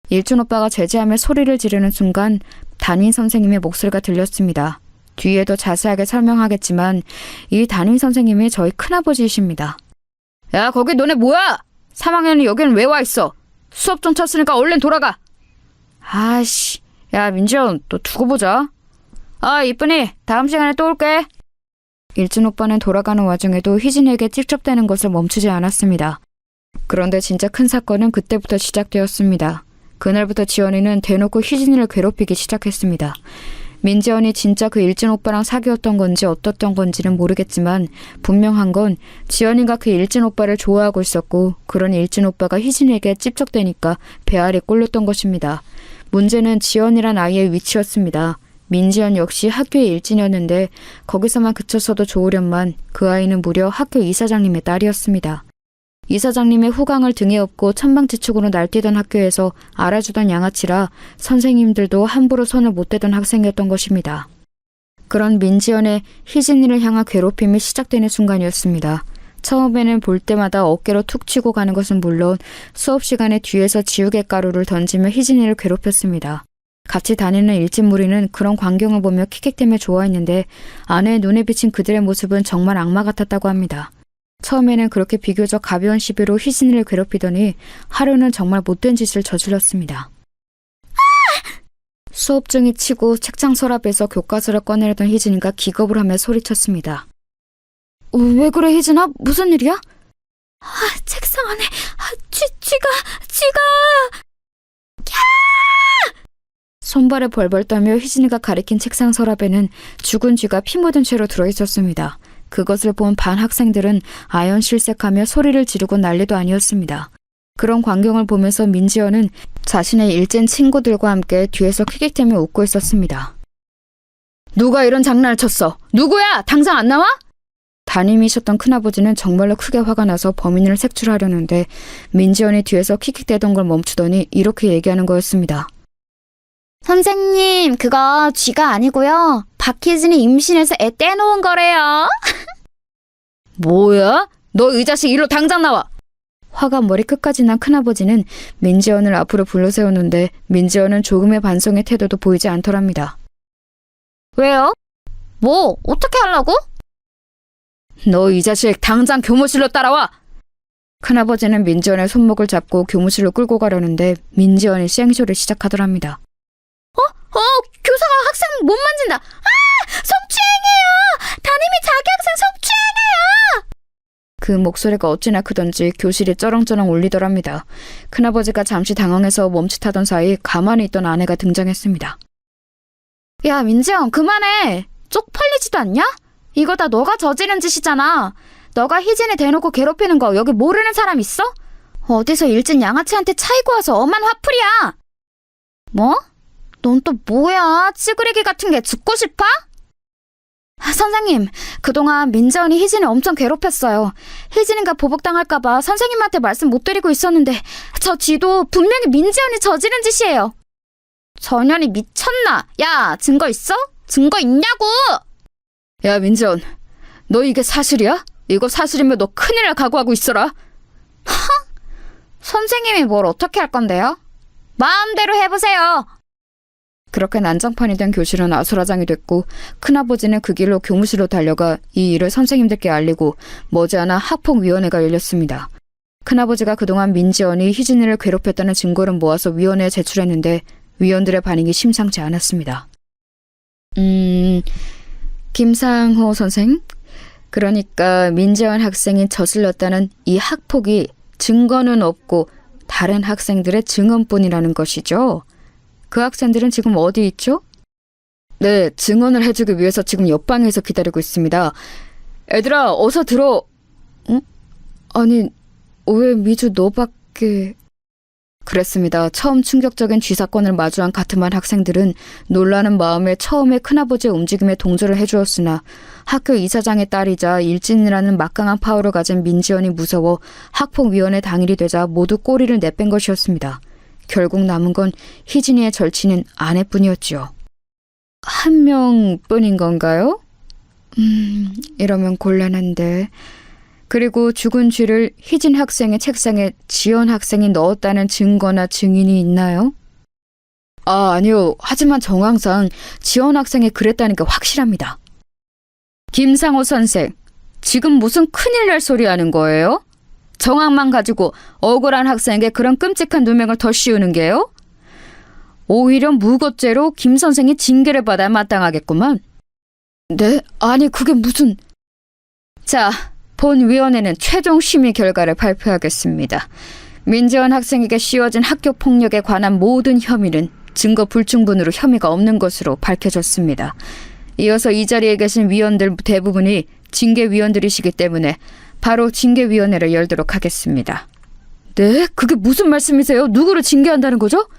일진 오빠가 제지하며 소리를 지르는 순간 담임 선생님의 목소리가 들렸습니다. 뒤에 더 자세하게 설명하겠지만 이 담임 선생님이 저희 큰아버지이십니다. 야, 거기 너네 뭐야? 3학년이 여기는 왜 와 있어? 수업 좀 쳤으니까 얼른 돌아가. 아이씨, 야 민지연, 너 두고 보자. 아, 이쁜이, 다음 시간에 또 올게. 일진 오빠는 돌아가는 와중에도 희진에게 찝쩍대는 것을 멈추지 않았습니다. 그런데 진짜 큰 사건은 그때부터 시작되었습니다. 그날부터 지연이는 대놓고 희진이를 괴롭히기 시작했습니다. 민지연이 진짜 그 일진 오빠랑 사귀었던 건지 어떻던 건지는 모르겠지만 분명한 건 지연이가 그 일진 오빠를 좋아하고 있었고 그런 일진 오빠가 희진에게 찝쩍대니까 배알이 꼴렸던 것입니다. 문제는 지연이란 아이의 위치였습니다. 민지연 역시 학교의 일진이었는데 거기서만 그쳤어도 좋으련만 그 아이는 무려 학교 이사장님의 딸이었습니다. 이사장님의 후광을 등에 업고 천방지축으로 날뛰던 학교에서 알아주던 양아치라 선생님들도 함부로 손을 못 대던 학생이었던 것입니다. 그런 민지연의 희진이를 향한 괴롭힘이 시작되는 순간이었습니다. 처음에는 볼 때마다 어깨로 툭 치고 가는 것은 물론 수업 시간에 뒤에서 지우개 가루를 던지며 희진이를 괴롭혔습니다. 같이 다니는 일진 무리는 그런 광경을 보며 킥킥대며 좋아했는데 아내의 눈에 비친 그들의 모습은 정말 악마 같았다고 합니다. 처음에는 그렇게 비교적 가벼운 시비로 희진이를 괴롭히더니 하루는 정말 못된 짓을 저질렀습니다. 수업 중에 치고 책장 서랍에서 교과서를 꺼내려던 희진이가 기겁을 하며 소리쳤습니다. 왜 그래 희진아? 무슨 일이야? 책상 안에 쥐가 손발에 벌벌 떠며 희진이가 가리킨 책상 서랍에는 죽은 쥐가 피 묻은 채로 들어있었습니다. 그것을 본 반 학생들은 아연실색하며 소리를 지르고 난리도 아니었습니다. 그런 광경을 보면서 민지연은 자신의 일진 친구들과 함께 뒤에서 킥킥대며 웃고 있었습니다. 누가 이런 장난을 쳤어? 누구야? 당장 안 나와? 담임이셨던 큰아버지는 정말로 크게 화가 나서 범인을 색출하려는데 민지연이 뒤에서 킥킥대던 걸 멈추더니 이렇게 얘기하는 거였습니다. 선생님, 그거 쥐가 아니고요. 박희진이 임신해서 애 떼놓은 거래요. 뭐야? 너 이 자식 일로 당장 나와! 화가 머리끝까지 난 큰아버지는 민지연을 앞으로 불러세우는데 민지연은 조금의 반성의 태도도 보이지 않더랍니다. 왜요? 뭐, 어떻게 하려고? 너 이 자식 당장 교무실로 따라와! 큰아버지는 민지연의 손목을 잡고 교무실로 끌고 가려는데 민지연이 쌩쇼를 시작하더랍니다. 교사가 학생 못 만진다. 성추행이에요. 담임이 자기 학생 성추행이에요. 그 목소리가 어찌나 크던지 교실이 쩌렁쩌렁 울리더랍니다. 큰아버지가 잠시 당황해서 멈칫하던 사이 가만히 있던 아내가 등장했습니다. 야, 민지영, 그만해. 쪽팔리지도 않냐? 이거 다 너가 저지른 짓이잖아. 너가 희진이 대놓고 괴롭히는 거 여기 모르는 사람 있어? 어디서 일진 양아치한테 차이고 와서 엄한 화풀이야. 뭐? 넌 또 뭐야? 찌그레기 같은 게 죽고 싶어? 선생님, 그동안 민지연이 희진을 엄청 괴롭혔어요. 희진이가 보복당할까봐 선생님한테 말씀 못 드리고 있었는데 저 쥐도 분명히 민지연이 저지른 짓이에요. 전현이 미쳤나? 야, 증거 있어? 증거 있냐고! 야, 민지연, 너 이게 사실이야? 이거 사실이면 너 큰일 날 각오하고 있어라. 선생님이 뭘 어떻게 할 건데요? 마음대로 해보세요. 그렇게 난장판이 된 교실은 아수라장이 됐고 큰아버지는 그 길로 교무실로 달려가 이 일을 선생님들께 알리고 머지않아 학폭위원회가 열렸습니다. 큰아버지가 그동안 민지연이 희진이를 괴롭혔다는 증거를 모아서 위원회에 제출했는데 위원들의 반응이 심상치 않았습니다. 김상호 선생? 그러니까 민지연 학생이 저질렀다는 이 학폭이 증거는 없고 다른 학생들의 증언뿐이라는 것이죠? 그 학생들은 지금 어디 있죠? 네, 증언을 해주기 위해서 지금 옆방에서 기다리고 있습니다. 애들아, 어서 들어. 아니, 왜 미주 너밖에... 그랬습니다. 처음 충격적인 쥐사건을 마주한 같은 반 학생들은 놀라는 마음에 처음에 큰아버지의 움직임에 동조를 해주었으나 학교 이사장의 딸이자 일진이라는 막강한 파워를 가진 민지연이 무서워 학폭위원회 당일이 되자 모두 꼬리를 내뺀 것이었습니다. 결국 남은 건 희진이의 절친인 아내뿐이었지요. 한 명뿐인 건가요? 이러면 곤란한데... 그리고 죽은 쥐를 희진 학생의 책상에 지연 학생이 넣었다는 증거나 증인이 있나요? 아니요. 하지만 정황상 지연 학생이 그랬다는 게 확실합니다. 김상호 선생, 지금 무슨 큰일 날 소리 하는 거예요? 정황만 가지고 억울한 학생에게 그런 끔찍한 누명을 더 씌우는 게요? 오히려 무고죄로 김 선생이 징계를 받아야 마땅하겠구만. 네? 아니 그게 무슨... 자... 본위원회는 최종 심의 결과를 발표하겠습니다. 민지연 학생에게 씌워진 학교 폭력에 관한 모든 혐의는 증거 불충분으로 혐의가 없는 것으로 밝혀졌습니다. 이어서 이 자리에 계신 위원들 대부분이 징계위원들이시기 때문에 바로 징계위원회를 열도록 하겠습니다. 네? 그게 무슨 말씀이세요? 누구를 징계한다는 거죠?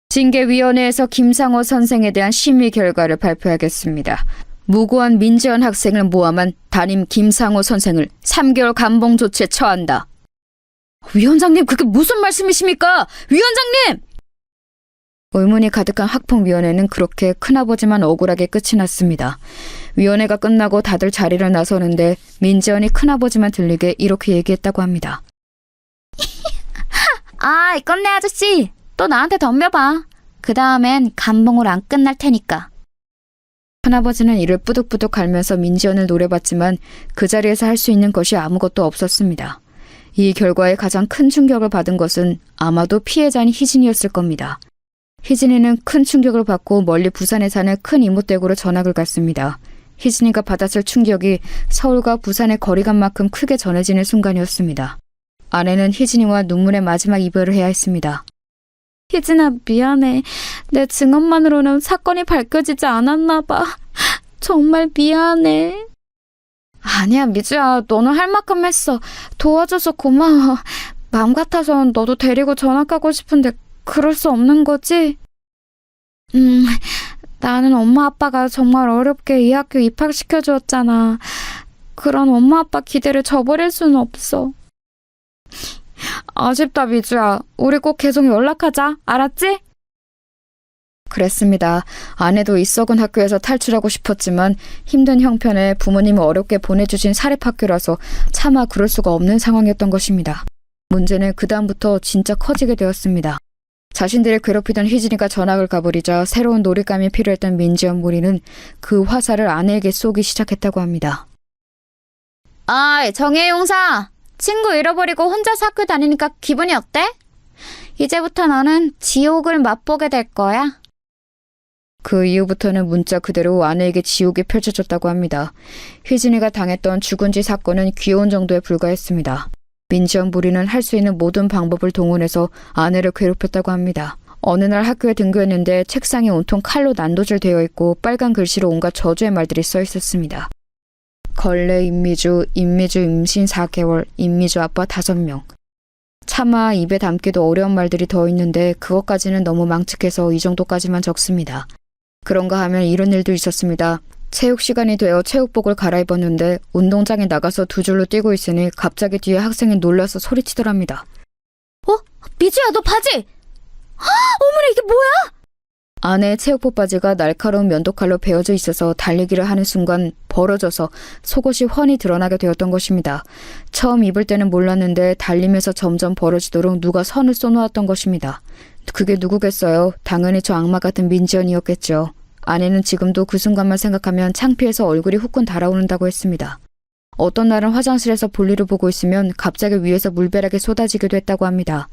징계위원회에서 김상호 선생에 대한 심의 결과를 발표하겠습니다. 무고한 민지연 학생을 모함한 담임 김상호 선생을 3개월 감봉 조치에 처한다. 위원장님, 그게 무슨 말씀이십니까? 위원장님! 의문이 가득한 학폭위원회는 그렇게 큰아버지만 억울하게 끝이 났습니다. 위원회가 끝나고 다들 자리를 나서는데 민지연이 큰아버지만 들리게 이렇게 얘기했다고 합니다. 이 꼰대 아저씨, 또 나한테 덤벼봐. 그 다음엔 감봉으로 안 끝날 테니까. 큰아버지는 이를 뿌득뿌득 갈면서 민지연을 노려봤지만 그 자리에서 할 수 있는 것이 아무것도 없었습니다. 이 결과에 가장 큰 충격을 받은 것은 아마도 피해자인 희진이었을 겁니다. 희진이는 큰 충격을 받고 멀리 부산에 사는 큰 이모댁으로 전학을 갔습니다. 희진이가 받았을 충격이 서울과 부산의 거리감만큼 크게 전해지는 순간이었습니다. 아내는 희진이와 눈물의 마지막 이별을 해야 했습니다. 희진아, 미안해. 내 증언만으로는 사건이 밝혀지지 않았나 봐. 정말 미안해. 아니야, 미주야. 너는 할 만큼 했어. 도와줘서 고마워. 마음 같아선 너도 데리고 전학 가고 싶은데 그럴 수 없는 거지? 나는 엄마 아빠가 정말 어렵게 이 학교 입학시켜주었잖아. 그런 엄마 아빠 기대를 저버릴 수는 없어. 아쉽다, 미주야. 우리 꼭 계속 연락하자. 알았지? 그랬습니다. 아내도 이 썩은 학교에서 탈출하고 싶었지만 힘든 형편에 부모님이 어렵게 보내주신 사립학교라서 차마 그럴 수가 없는 상황이었던 것입니다. 문제는 그다음부터 진짜 커지게 되었습니다. 자신들을 괴롭히던 희진이가 전학을 가버리자 새로운 놀잇감이 필요했던 민지연 무리는 그 화살을 아내에게 쏘기 시작했다고 합니다. 아, 정혜용사. 친구 잃어버리고 혼자서 학교 다니니까 기분이 어때? 이제부터 너는 지옥을 맛보게 될 거야. 그 이후부터는 문자 그대로 아내에게 지옥이 펼쳐졌다고 합니다. 희진이가 당했던 죽은지 사건은 귀여운 정도에 불과했습니다. 민지연 무리는 할 수 있는 모든 방법을 동원해서 아내를 괴롭혔다고 합니다. 어느 날 학교에 등교했는데 책상이 온통 칼로 난도질 되어 있고 빨간 글씨로 온갖 저주의 말들이 써 있었습니다. 걸레 임미주 임신 4개월, 임미주 아빠 5명. 차마 입에 담기도 어려운 말들이 더 있는데 그것까지는 너무 망측해서 이 정도까지만 적습니다. 그런가 하면 이런 일도 있었습니다. 체육 시간이 되어 체육복을 갈아입었는데 운동장에 나가서 두 줄로 뛰고 있으니 갑자기 뒤에 학생이 놀라서 소리치더랍니다. 미주야, 너 바지! 어머나, 이게 뭐야? 아내의 체육복 바지가 날카로운 면도칼로 베어져 있어서 달리기를 하는 순간 벌어져서 속옷이 훤히 드러나게 되었던 것입니다. 처음 입을 때는 몰랐는데 달리면서 점점 벌어지도록 누가 선을 쏘놓았던 것입니다. 그게 누구겠어요? 당연히 저 악마 같은 민지연이었겠죠. 아내는 지금도 그 순간만 생각하면 창피해서 얼굴이 후끈 달아오른다고 했습니다. 어떤 날은 화장실에서 볼일을 보고 있으면 갑자기 위에서 물벼락이 쏟아지기도 했다고 합니다.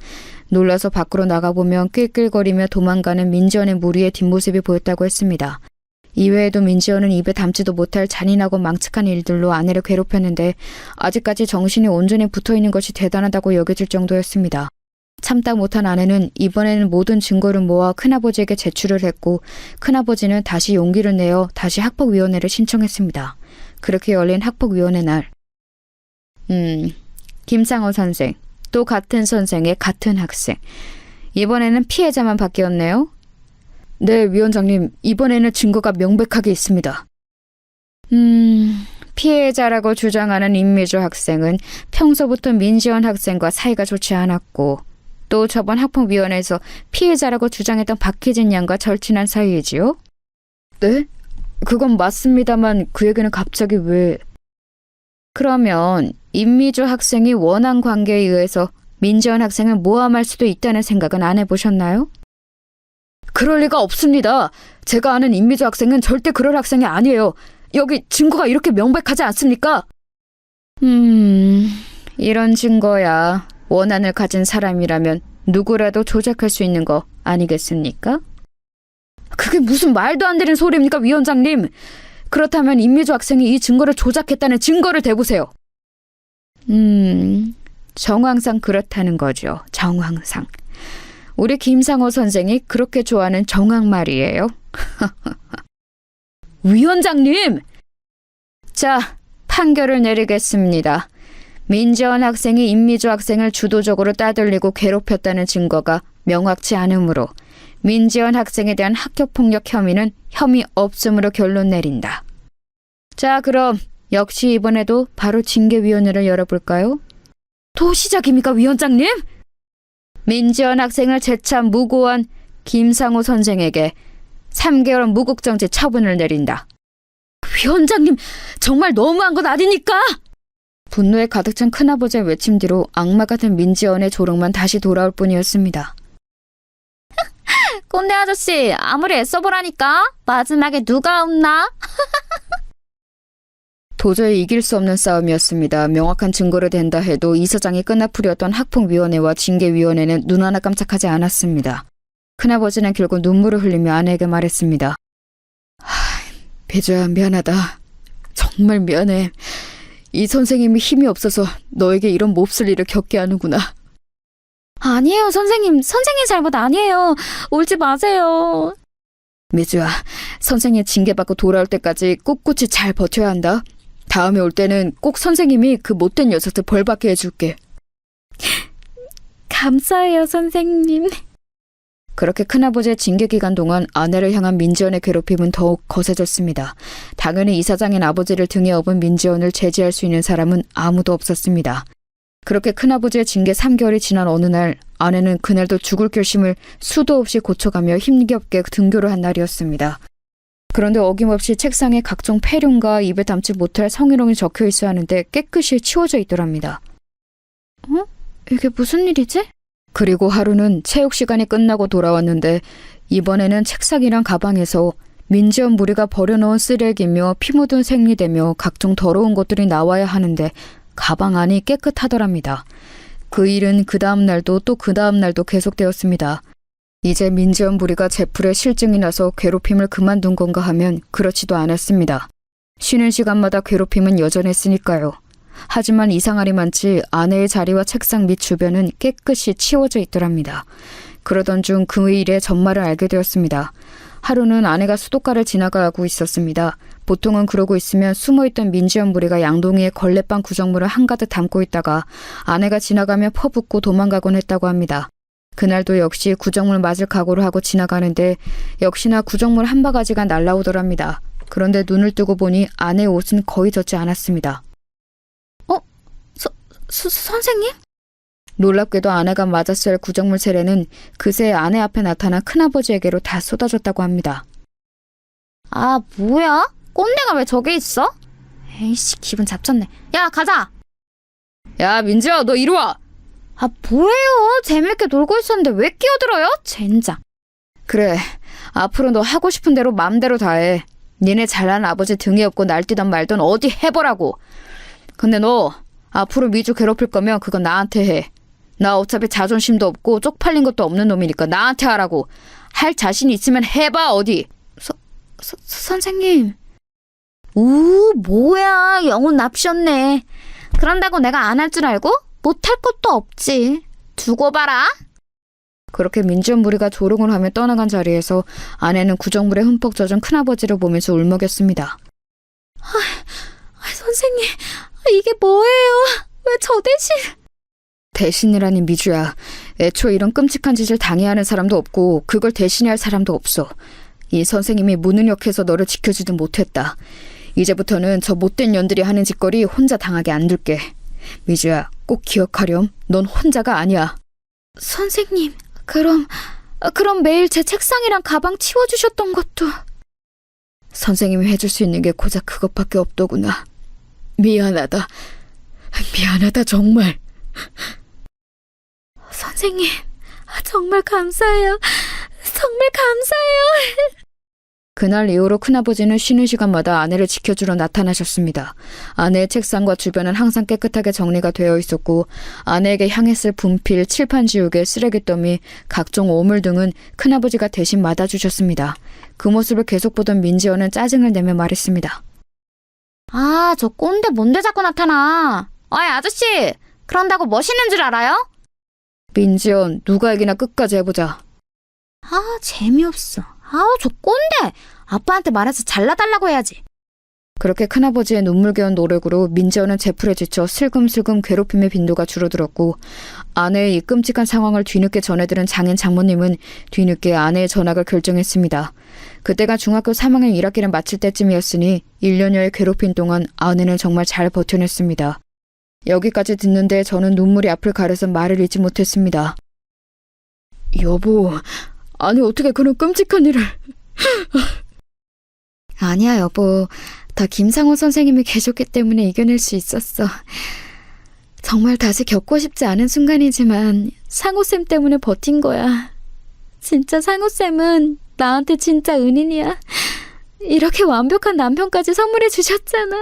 놀라서 밖으로 나가보면 낄낄거리며 도망가는 민지연의 무리의 뒷모습이 보였다고 했습니다. 이외에도 민지연은 입에 담지도 못할 잔인하고 망측한 일들로 아내를 괴롭혔는데 아직까지 정신이 온전히 붙어있는 것이 대단하다고 여겨질 정도였습니다. 참다 못한 아내는 이번에는 모든 증거를 모아 큰아버지에게 제출을 했고 큰아버지는 다시 용기를 내어 다시 학폭위원회를 신청했습니다. 그렇게 열린 학폭위원회 날. 김상호 선생, 또 같은 선생의 같은 학생. 이번에는 피해자만 바뀌었네요. 네, 위원장님. 이번에는 증거가 명백하게 있습니다. 피해자라고 주장하는 임미주 학생은 평소부터 민지연 학생과 사이가 좋지 않았고 또 저번 학폭위원회에서 피해자라고 주장했던 박희진 양과 절친한 사이이지요? 네? 그건 맞습니다만 그 얘기는 갑자기 왜... 그러면 임미주 학생이 원한 관계에 의해서 민지연 학생을 모함할 수도 있다는 생각은 안 해보셨나요? 그럴 리가 없습니다. 제가 아는 임미주 학생은 절대 그럴 학생이 아니에요. 여기 증거가 이렇게 명백하지 않습니까? 이런 증거야 원한을 가진 사람이라면 누구라도 조작할 수 있는 거 아니겠습니까? 그게 무슨 말도 안 되는 소리입니까, 위원장님? 그렇다면 임미주 학생이 이 증거를 조작했다는 증거를 대보세요. 정황상 그렇다는 거죠. 정황상. 우리 김상호 선생이 그렇게 좋아하는 정황 말이에요. 위원장님! 자, 판결을 내리겠습니다. 민지연 학생이 임미주 학생을 주도적으로 따돌리고 괴롭혔다는 증거가 명확치 않으므로 민지연 학생에 대한 학교폭력 혐의는 혐의 없음으로 결론 내린다. 자, 그럼 역시 이번에도 바로 징계위원회를 열어볼까요? 또 시작입니까, 위원장님? 민지연 학생을 재차 무고한 김상호 선생에게 3개월 무국정지 처분을 내린다. 위원장님, 정말 너무한 것 아닙니까? 분노에 가득 찬 큰아버지의 외침 뒤로 악마 같은 민지연의 조롱만 다시 돌아올 뿐이었습니다. 꼰대 아저씨, 아무리 애써보라니까 마지막에 누가 웃나? 도저히 이길 수 없는 싸움이었습니다. 명확한 증거를 댄다 해도 이사장이 끈앞풀이었던 학폭위원회와 징계위원회는 눈 하나 깜짝하지 않았습니다. 큰아버지는 결국 눈물을 흘리며 아내에게 말했습니다. 배주야, 미안하다. 정말 미안해. 이 선생님이 힘이 없어서 너에게 이런 몹쓸 일을 겪게 하는구나. 아니에요, 선생님. 선생님 잘못 아니에요. 울지 마세요. 미주야, 선생님 징계받고 돌아올 때까지 꿋꿋이 잘 버텨야 한다. 다음에 올 때는 꼭 선생님이 그 못된 녀석들 벌받게 해줄게. 감사해요, 선생님. 그렇게 큰아버지의 징계 기간 동안 아내를 향한 민지연의 괴롭힘은 더욱 거세졌습니다. 당연히 이사장인 아버지를 등에 업은 민지연을 제지할 수 있는 사람은 아무도 없었습니다. 그렇게 큰아버지의 징계 3개월이 지난 어느 날 아내는 그날도 죽을 결심을 수도 없이 고쳐가며 힘겹게 등교를 한 날이었습니다. 그런데 어김없이 책상에 각종 폐륜과 입에 담지 못할 성희롱이 적혀 있어야 하는데 깨끗이 치워져 있더랍니다. 이게 무슨 일이지? 그리고 하루는 체육 시간이 끝나고 돌아왔는데 이번에는 책상이랑 가방에서 민지연 무리가 버려놓은 쓰레기며 피 묻은 생리대며 각종 더러운 것들이 나와야 하는데 가방 안이 깨끗하더랍니다. 그 일은 그 다음 날도 또 그 다음 날도 계속되었습니다. 이제 민지연 무리가 제풀에 실증이 나서 괴롭힘을 그만둔 건가 하면 그렇지도 않았습니다. 쉬는 시간마다 괴롭힘은 여전했으니까요. 하지만 이상하리만치 아내의 자리와 책상 밑 주변은 깨끗이 치워져 있더랍니다. 그러던 중 그 일의 전말을 알게 되었습니다. 하루는 아내가 수도가를 지나가고 있었습니다. 보통은 그러고 있으면 숨어있던 민지연 무리가 양동이에 걸레빵 구정물을 한가득 담고 있다가 아내가 지나가며 퍼붓고 도망가곤 했다고 합니다. 그날도 역시 구정물 맞을 각오를 하고 지나가는데 역시나 구정물 한 바가지가 날라오더랍니다. 그런데 눈을 뜨고 보니 아내의 옷은 거의 젖지 않았습니다. 선생님? 놀랍게도 아내가 맞았을 구정물 세례는 그새 아내 앞에 나타난 큰아버지에게로 다 쏟아졌다고 합니다. 아, 뭐야? 꼰대가 왜 저기 있어? 에이씨, 기분 잡쳤네. 야, 가자! 야, 민지야, 너 이리 와! 아, 뭐예요? 재밌게 놀고 있었는데 왜 끼어들어요? 젠장. 그래, 앞으로 너 하고 싶은 대로 맘대로 다 해. 니네 잘난 아버지 등에 업고 날뛰던 말던 어디 해보라고. 근데 너 앞으로 미주 괴롭힐 거면 그건 나한테 해. 나 어차피 자존심도 없고 쪽팔린 것도 없는 놈이니까 나한테 하라고. 할 자신 있으면 해봐, 어디. 선생님. 뭐야. 영혼 납셨네. 그런다고 내가 안 할 줄 알고? 못할 것도 없지. 두고 봐라. 그렇게 민지연 무리가 조롱을 하며 떠나간 자리에서 아내는 구정물에 흠뻑 젖은 큰아버지를 보면서 울먹였습니다. 선생님, 이게 뭐예요? 왜 저 대신... 대신이라니 미주야. 애초에 이런 끔찍한 짓을 당해야 하는 사람도 없고 그걸 대신해야 할 사람도 없어. 이 선생님이 무능력해서 너를 지켜주든 못했다. 이제부터는 저 못된 년들이 하는 짓거리 혼자 당하게 안 둘게. 미주야, 꼭 기억하렴. 넌 혼자가 아니야. 선생님, 그럼 매일 제 책상이랑 가방 치워주셨던 것도... 선생님이 해줄 수 있는 게 고작 그것밖에 없더구나. 미안하다. 미안하다, 정말. 선생님, 정말 감사해요. 정말 감사해요. 그날 이후로 큰아버지는 쉬는 시간마다 아내를 지켜주러 나타나셨습니다. 아내의 책상과 주변은 항상 깨끗하게 정리가 되어 있었고 아내에게 향했을 분필, 칠판 지우개, 쓰레기더미, 각종 오물 등은 큰아버지가 대신 맡아주셨습니다. 그 모습을 계속 보던 민지연은 짜증을 내며 말했습니다. 아, 저 꼰대 뭔데 자꾸 나타나. 어이, 아저씨. 그런다고 멋있는 줄 알아요? 민지연, 누가 얘기나 끝까지 해보자. 아, 재미없어. 아우, 저 꼰대. 아빠한테 말해서 잘라달라고 해야지. 그렇게 큰아버지의 눈물겨운 노력으로 민지연은 제풀에 지쳐 슬금슬금 괴롭힘의 빈도가 줄어들었고 아내의 이 끔찍한 상황을 뒤늦게 전해들은 장인 장모님은 뒤늦게 아내의 전학을 결정했습니다. 그때가 중학교 3학년 1학기를 마칠 때쯤이었으니 1년여의 괴롭힘 동안 아내는 정말 잘 버텨냈습니다. 여기까지 듣는데 저는 눈물이 앞을 가려서 말을 잇지 못했습니다. 여보, 아니 어떻게 그런 끔찍한 일을... 아니야 여보, 다 김상호 선생님이 계셨기 때문에 이겨낼 수 있었어. 정말 다시 겪고 싶지 않은 순간이지만 상호쌤 때문에 버틴 거야. 진짜 상호쌤은 나한테 진짜 은인이야. 이렇게 완벽한 남편까지 선물해 주셨잖아.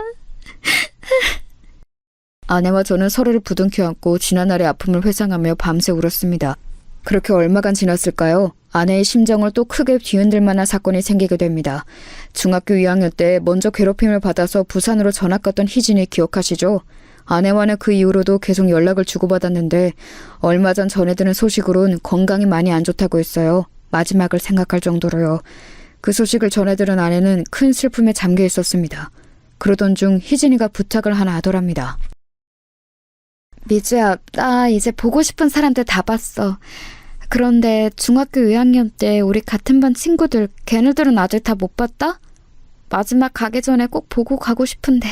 아내와 저는 서로를 부둥켜 안고 지난날의 아픔을 회상하며 밤새 울었습니다. 그렇게 얼마간 지났을까요? 아내의 심정을 또 크게 뒤흔들 만한 사건이 생기게 됩니다. 중학교 2학년 때 먼저 괴롭힘을 받아서 부산으로 전학 갔던 희진이 기억하시죠? 아내와는 그 이후로도 계속 연락을 주고받았는데 얼마 전 전해드는 소식으론 건강이 많이 안 좋다고 했어요. 마지막을 생각할 정도로요. 그 소식을 전해들은 아내는 큰 슬픔에 잠겨 있었습니다. 그러던 중 희진이가 부탁을 하나 하더랍니다. 미주야, 나 이제 보고 싶은 사람들 다 봤어. 그런데 중학교 2학년 때 우리 같은 반 친구들 걔네들은 아직 다 못 봤다? 마지막 가기 전에 꼭 보고 가고 싶은데.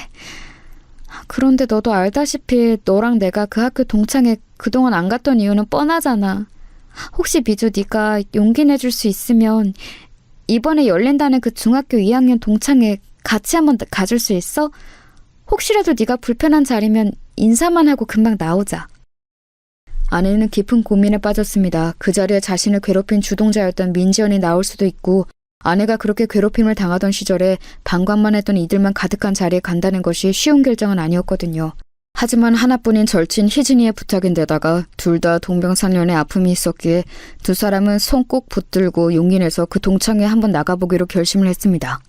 그런데 너도 알다시피 너랑 내가 그 학교 동창회 그동안 안 갔던 이유는 뻔하잖아. 혹시 미주 네가 용기 내줄 수 있으면 이번에 열린다는 그 중학교 2학년 동창회 같이 한번 가줄 수 있어? 혹시라도 네가 불편한 자리면 인사만 하고 금방 나오자. 아내는 깊은 고민에 빠졌습니다. 그 자리에 자신을 괴롭힌 주동자였던 민지연이 나올 수도 있고 아내가 그렇게 괴롭힘을 당하던 시절에 방관만 했던 이들만 가득한 자리에 간다는 것이 쉬운 결정은 아니었거든요. 하지만 하나뿐인 절친 희진이의 부탁인데다가 둘 다 동병상련의 아픔이 있었기에 두 사람은 손 꼭 붙들고 용기 내서 그 동창회에 한번 나가보기로 결심을 했습니다.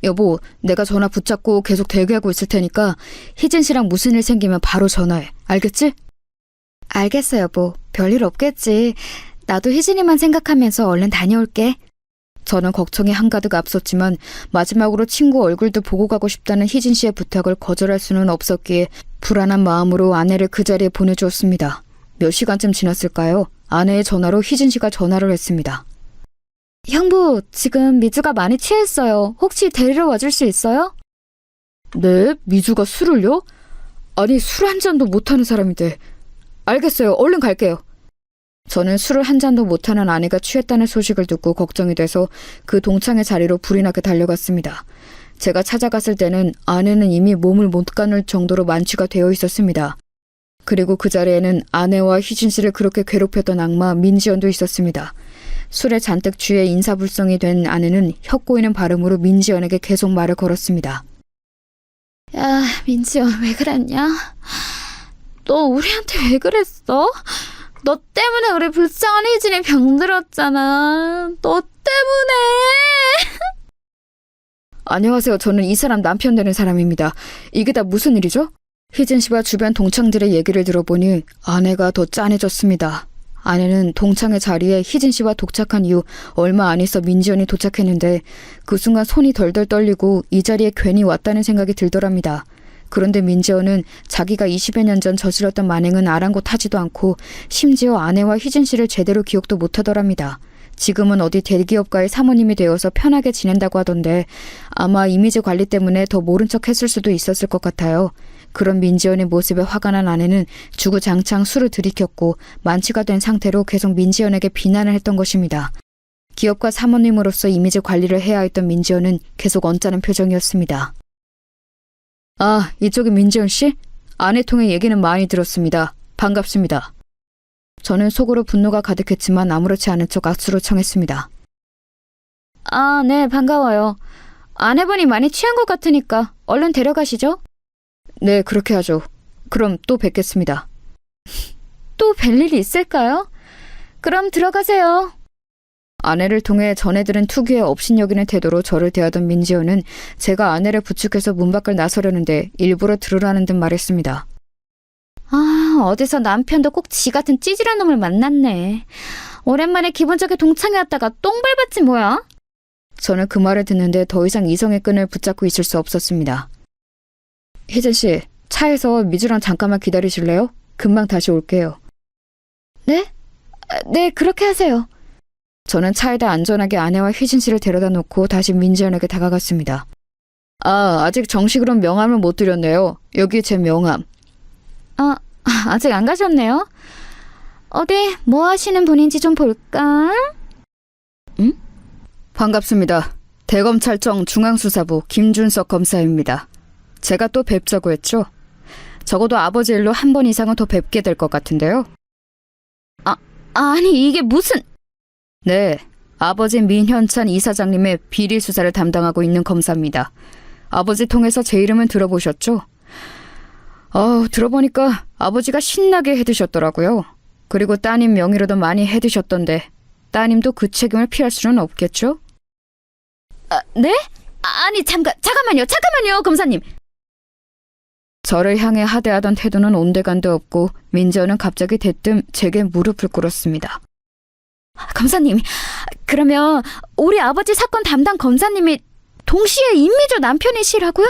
여보, 내가 전화 붙잡고 계속 대기하고 있을 테니까 희진 씨랑 무슨 일 생기면 바로 전화해. 알겠지? 알겠어, 여보. 별일 없겠지. 나도 희진이만 생각하면서 얼른 다녀올게. 저는 걱정이 한가득 앞섰지만 마지막으로 친구 얼굴도 보고 가고 싶다는 희진 씨의 부탁을 거절할 수는 없었기에 불안한 마음으로 아내를 그 자리에 보내주었습니다. 몇 시간쯤 지났을까요? 아내의 전화로 희진 씨가 전화를 했습니다. 형부, 지금 미주가 많이 취했어요. 혹시 데리러 와줄 수 있어요? 네? 미주가 술을요? 아니, 술 한 잔도 못하는 사람인데. 알겠어요. 얼른 갈게요. 저는 술을 한 잔도 못하는 아내가 취했다는 소식을 듣고 걱정이 돼서 그 동창회 자리로 불이 나게 달려갔습니다. 제가 찾아갔을 때는 아내는 이미 몸을 못 가눌 정도로 만취가 되어 있었습니다. 그리고 그 자리에는 아내와 희진 씨를 그렇게 괴롭혔던 악마 민지연도 있었습니다. 술에 잔뜩 취해 인사불성이 된 아내는 혀 꼬이는 발음으로 민지연에게 계속 말을 걸었습니다. 야, 민지연 왜 그랬냐? 너 우리한테 왜 그랬어? 너 때문에 우리 불쌍한 희진이 병들었잖아. 너 때문에. 안녕하세요. 저는 이 사람 남편 되는 사람입니다. 이게 다 무슨 일이죠? 희진 씨와 주변 동창들의 얘기를 들어보니 아내가 더 짠해졌습니다. 아내는 동창회 자리에 희진 씨와 독착한 이후 얼마 안 있어 민지연이 도착했는데 그 순간 손이 덜덜 떨리고 이 자리에 괜히 왔다는 생각이 들더랍니다. 그런데 민지연은 자기가 20여 년 전 저질렀던 만행은 아랑곳하지도 않고 심지어 아내와 희진 씨를 제대로 기억도 못하더랍니다. 지금은 어디 대기업가의 사모님이 되어서 편하게 지낸다고 하던데 아마 이미지 관리 때문에 더 모른 척 했을 수도 있었을 것 같아요. 그런 민지연의 모습에 화가 난 아내는 주구장창 술을 들이켰고 만취가 된 상태로 계속 민지연에게 비난을 했던 것입니다. 기업가 사모님으로서 이미지 관리를 해야 했던 민지연은 계속 언짢은 표정이었습니다. 아, 이쪽이 민지연 씨? 아내 통해 얘기는 많이 들었습니다. 반갑습니다. 저는 속으로 분노가 가득했지만 아무렇지 않은 척 악수로 청했습니다. 아, 네, 반가워요. 아내분이 많이 취한 것 같으니까 얼른 데려가시죠. 네, 그렇게 하죠. 그럼 또 뵙겠습니다. 또 뵐 일이 있을까요? 그럼 들어가세요. 아내를 통해 전해들은 특유의 업신여기는 태도로 저를 대하던 민지연은 제가 아내를 부축해서 문 밖을 나서려는데 일부러 들으라는 듯 말했습니다. 아, 어디서 남편도 꼭 지 같은 찌질한 놈을 만났네. 오랜만에 기분 좋게 동창회 왔다가 똥 밟았지 뭐야? 저는 그 말을 듣는데 더 이상 이성의 끈을 붙잡고 있을 수 없었습니다. 희진 씨, 차에서 미주랑 잠깐만 기다리실래요? 금방 다시 올게요. 네? 네, 그렇게 하세요. 저는 차에다 안전하게 아내와 희진 씨를 데려다 놓고 다시 민지연에게 다가갔습니다. 아, 아직 정식으로 명함을 못 드렸네요. 여기 제 명함. 아직 안 가셨네요. 어디 뭐 하시는 분인지 좀 볼까? 응? 반갑습니다. 대검찰청 중앙수사부 김준석 검사입니다. 제가 또 뵙자고 했죠? 적어도 아버지 일로 한 번 이상은 더 뵙게 될 것 같은데요. 아니 이게 무슨... 네, 아버지 민현찬 이사장님의 비리 수사를 담당하고 있는 검사입니다. 아버지 통해서 제 이름은 들어보셨죠? 들어보니까 아버지가 신나게 해드셨더라고요. 그리고 따님 명의로도 많이 해드셨던데 따님도 그 책임을 피할 수는 없겠죠? 네? 아니 잠깐만요 검사님. 저를 향해 하대하던 태도는 온데간데 없고 민지연은 갑자기 대뜸 제게 무릎을 꿇었습니다. 검사님, 그러면 우리 아버지 사건 담당 검사님이 동시에 임미주 남편이시라고요?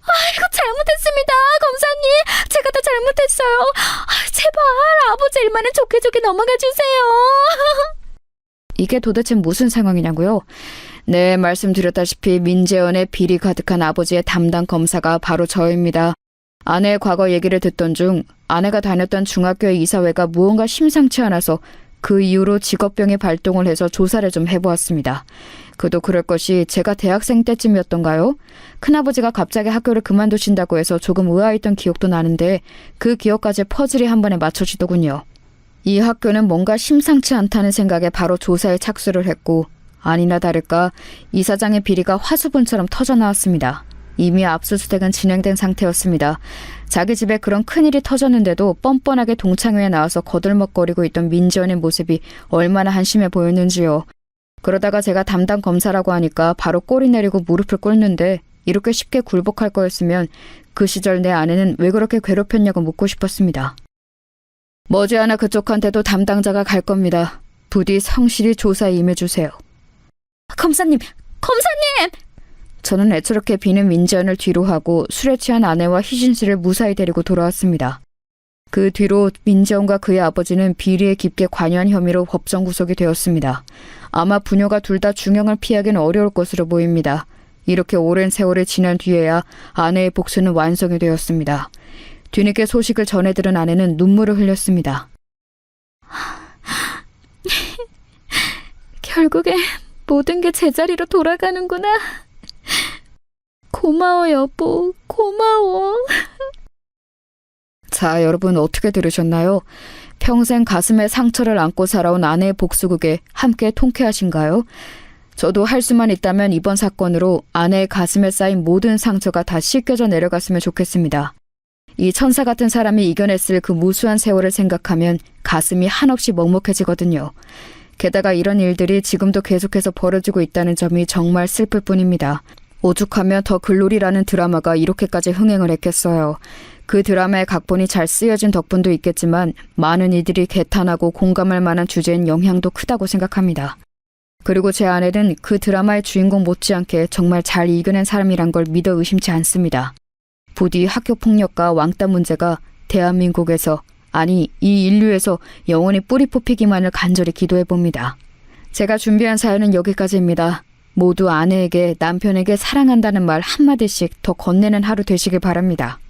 아이고, 잘못했습니다. 검사님, 제가 다 잘못했어요. 제발 아버지 일만은 좋게 넘어가 주세요. 이게 도대체 무슨 상황이냐고요? 네, 말씀드렸다시피 민재원의 비리 가득한 아버지의 담당 검사가 바로 저입니다. 아내의 과거 얘기를 듣던 중 아내가 다녔던 중학교의 이사회가 무언가 심상치 않아서 그 이후로 직업병이 발동을 해서 조사를 좀 해보았습니다. 그도 그럴 것이 제가 대학생 때쯤이었던가요? 큰아버지가 갑자기 학교를 그만두신다고 해서 조금 의아했던 기억도 나는데 그 기억까지 퍼즐이 한 번에 맞춰지더군요. 이 학교는 뭔가 심상치 않다는 생각에 바로 조사에 착수를 했고 아니나 다를까 이사장의 비리가 화수분처럼 터져나왔습니다. 이미 압수수색은 진행된 상태였습니다. 자기 집에 그런 큰일이 터졌는데도 뻔뻔하게 동창회에 나와서 거들먹거리고 있던 민지연의 모습이 얼마나 한심해 보였는지요. 그러다가 제가 담당 검사라고 하니까 바로 꼬리 내리고 무릎을 꿇는데 이렇게 쉽게 굴복할 거였으면 그 시절 내 아내는 왜 그렇게 괴롭혔냐고 묻고 싶었습니다. 머지않아 그쪽한테도 담당자가 갈 겁니다. 부디 성실히 조사에 임해주세요. 검사님! 저는 애처롭게 비는 민지연을 뒤로 하고 술에 취한 아내와 희진 씨를 무사히 데리고 돌아왔습니다. 그 뒤로 민지연과 그의 아버지는 비리에 깊게 관여한 혐의로 법정 구속이 되었습니다. 아마 부녀가 둘 다 중형을 피하기는 어려울 것으로 보입니다. 이렇게 오랜 세월이 지난 뒤에야 아내의 복수는 완성이 되었습니다. 뒤늦게 소식을 전해 들은 아내는 눈물을 흘렸습니다. 결국에 모든 게 제자리로 돌아가는구나. 고마워, 여보. 고마워. 자, 여러분 어떻게 들으셨나요? 평생 가슴에 상처를 안고 살아온 아내의 복수극에 함께 통쾌하신가요? 저도 할 수만 있다면 이번 사건으로 아내의 가슴에 쌓인 모든 상처가 다 씻겨져 내려갔으면 좋겠습니다. 이 천사 같은 사람이 이겨냈을 그 무수한 세월을 생각하면 가슴이 한없이 먹먹해지거든요. 게다가 이런 일들이 지금도 계속해서 벌어지고 있다는 점이 정말 슬플 뿐입니다. 오죽하면 더 글로리라는 드라마가 이렇게까지 흥행을 했겠어요. 그 드라마의 각본이 잘 쓰여진 덕분도 있겠지만 많은 이들이 개탄하고 공감할 만한 주제인 영향도 크다고 생각합니다. 그리고 제 아내는 그 드라마의 주인공 못지않게 정말 잘 이겨낸 사람이란 걸 믿어 의심치 않습니다. 부디 학교폭력과 왕따 문제가 대한민국에서, 아니 이 인류에서 영원히 뿌리 뽑히기만을 간절히 기도해봅니다. 제가 준비한 사연은 여기까지입니다. 모두 아내에게 남편에게 사랑한다는 말 한마디씩 더 건네는 하루 되시길 바랍니다.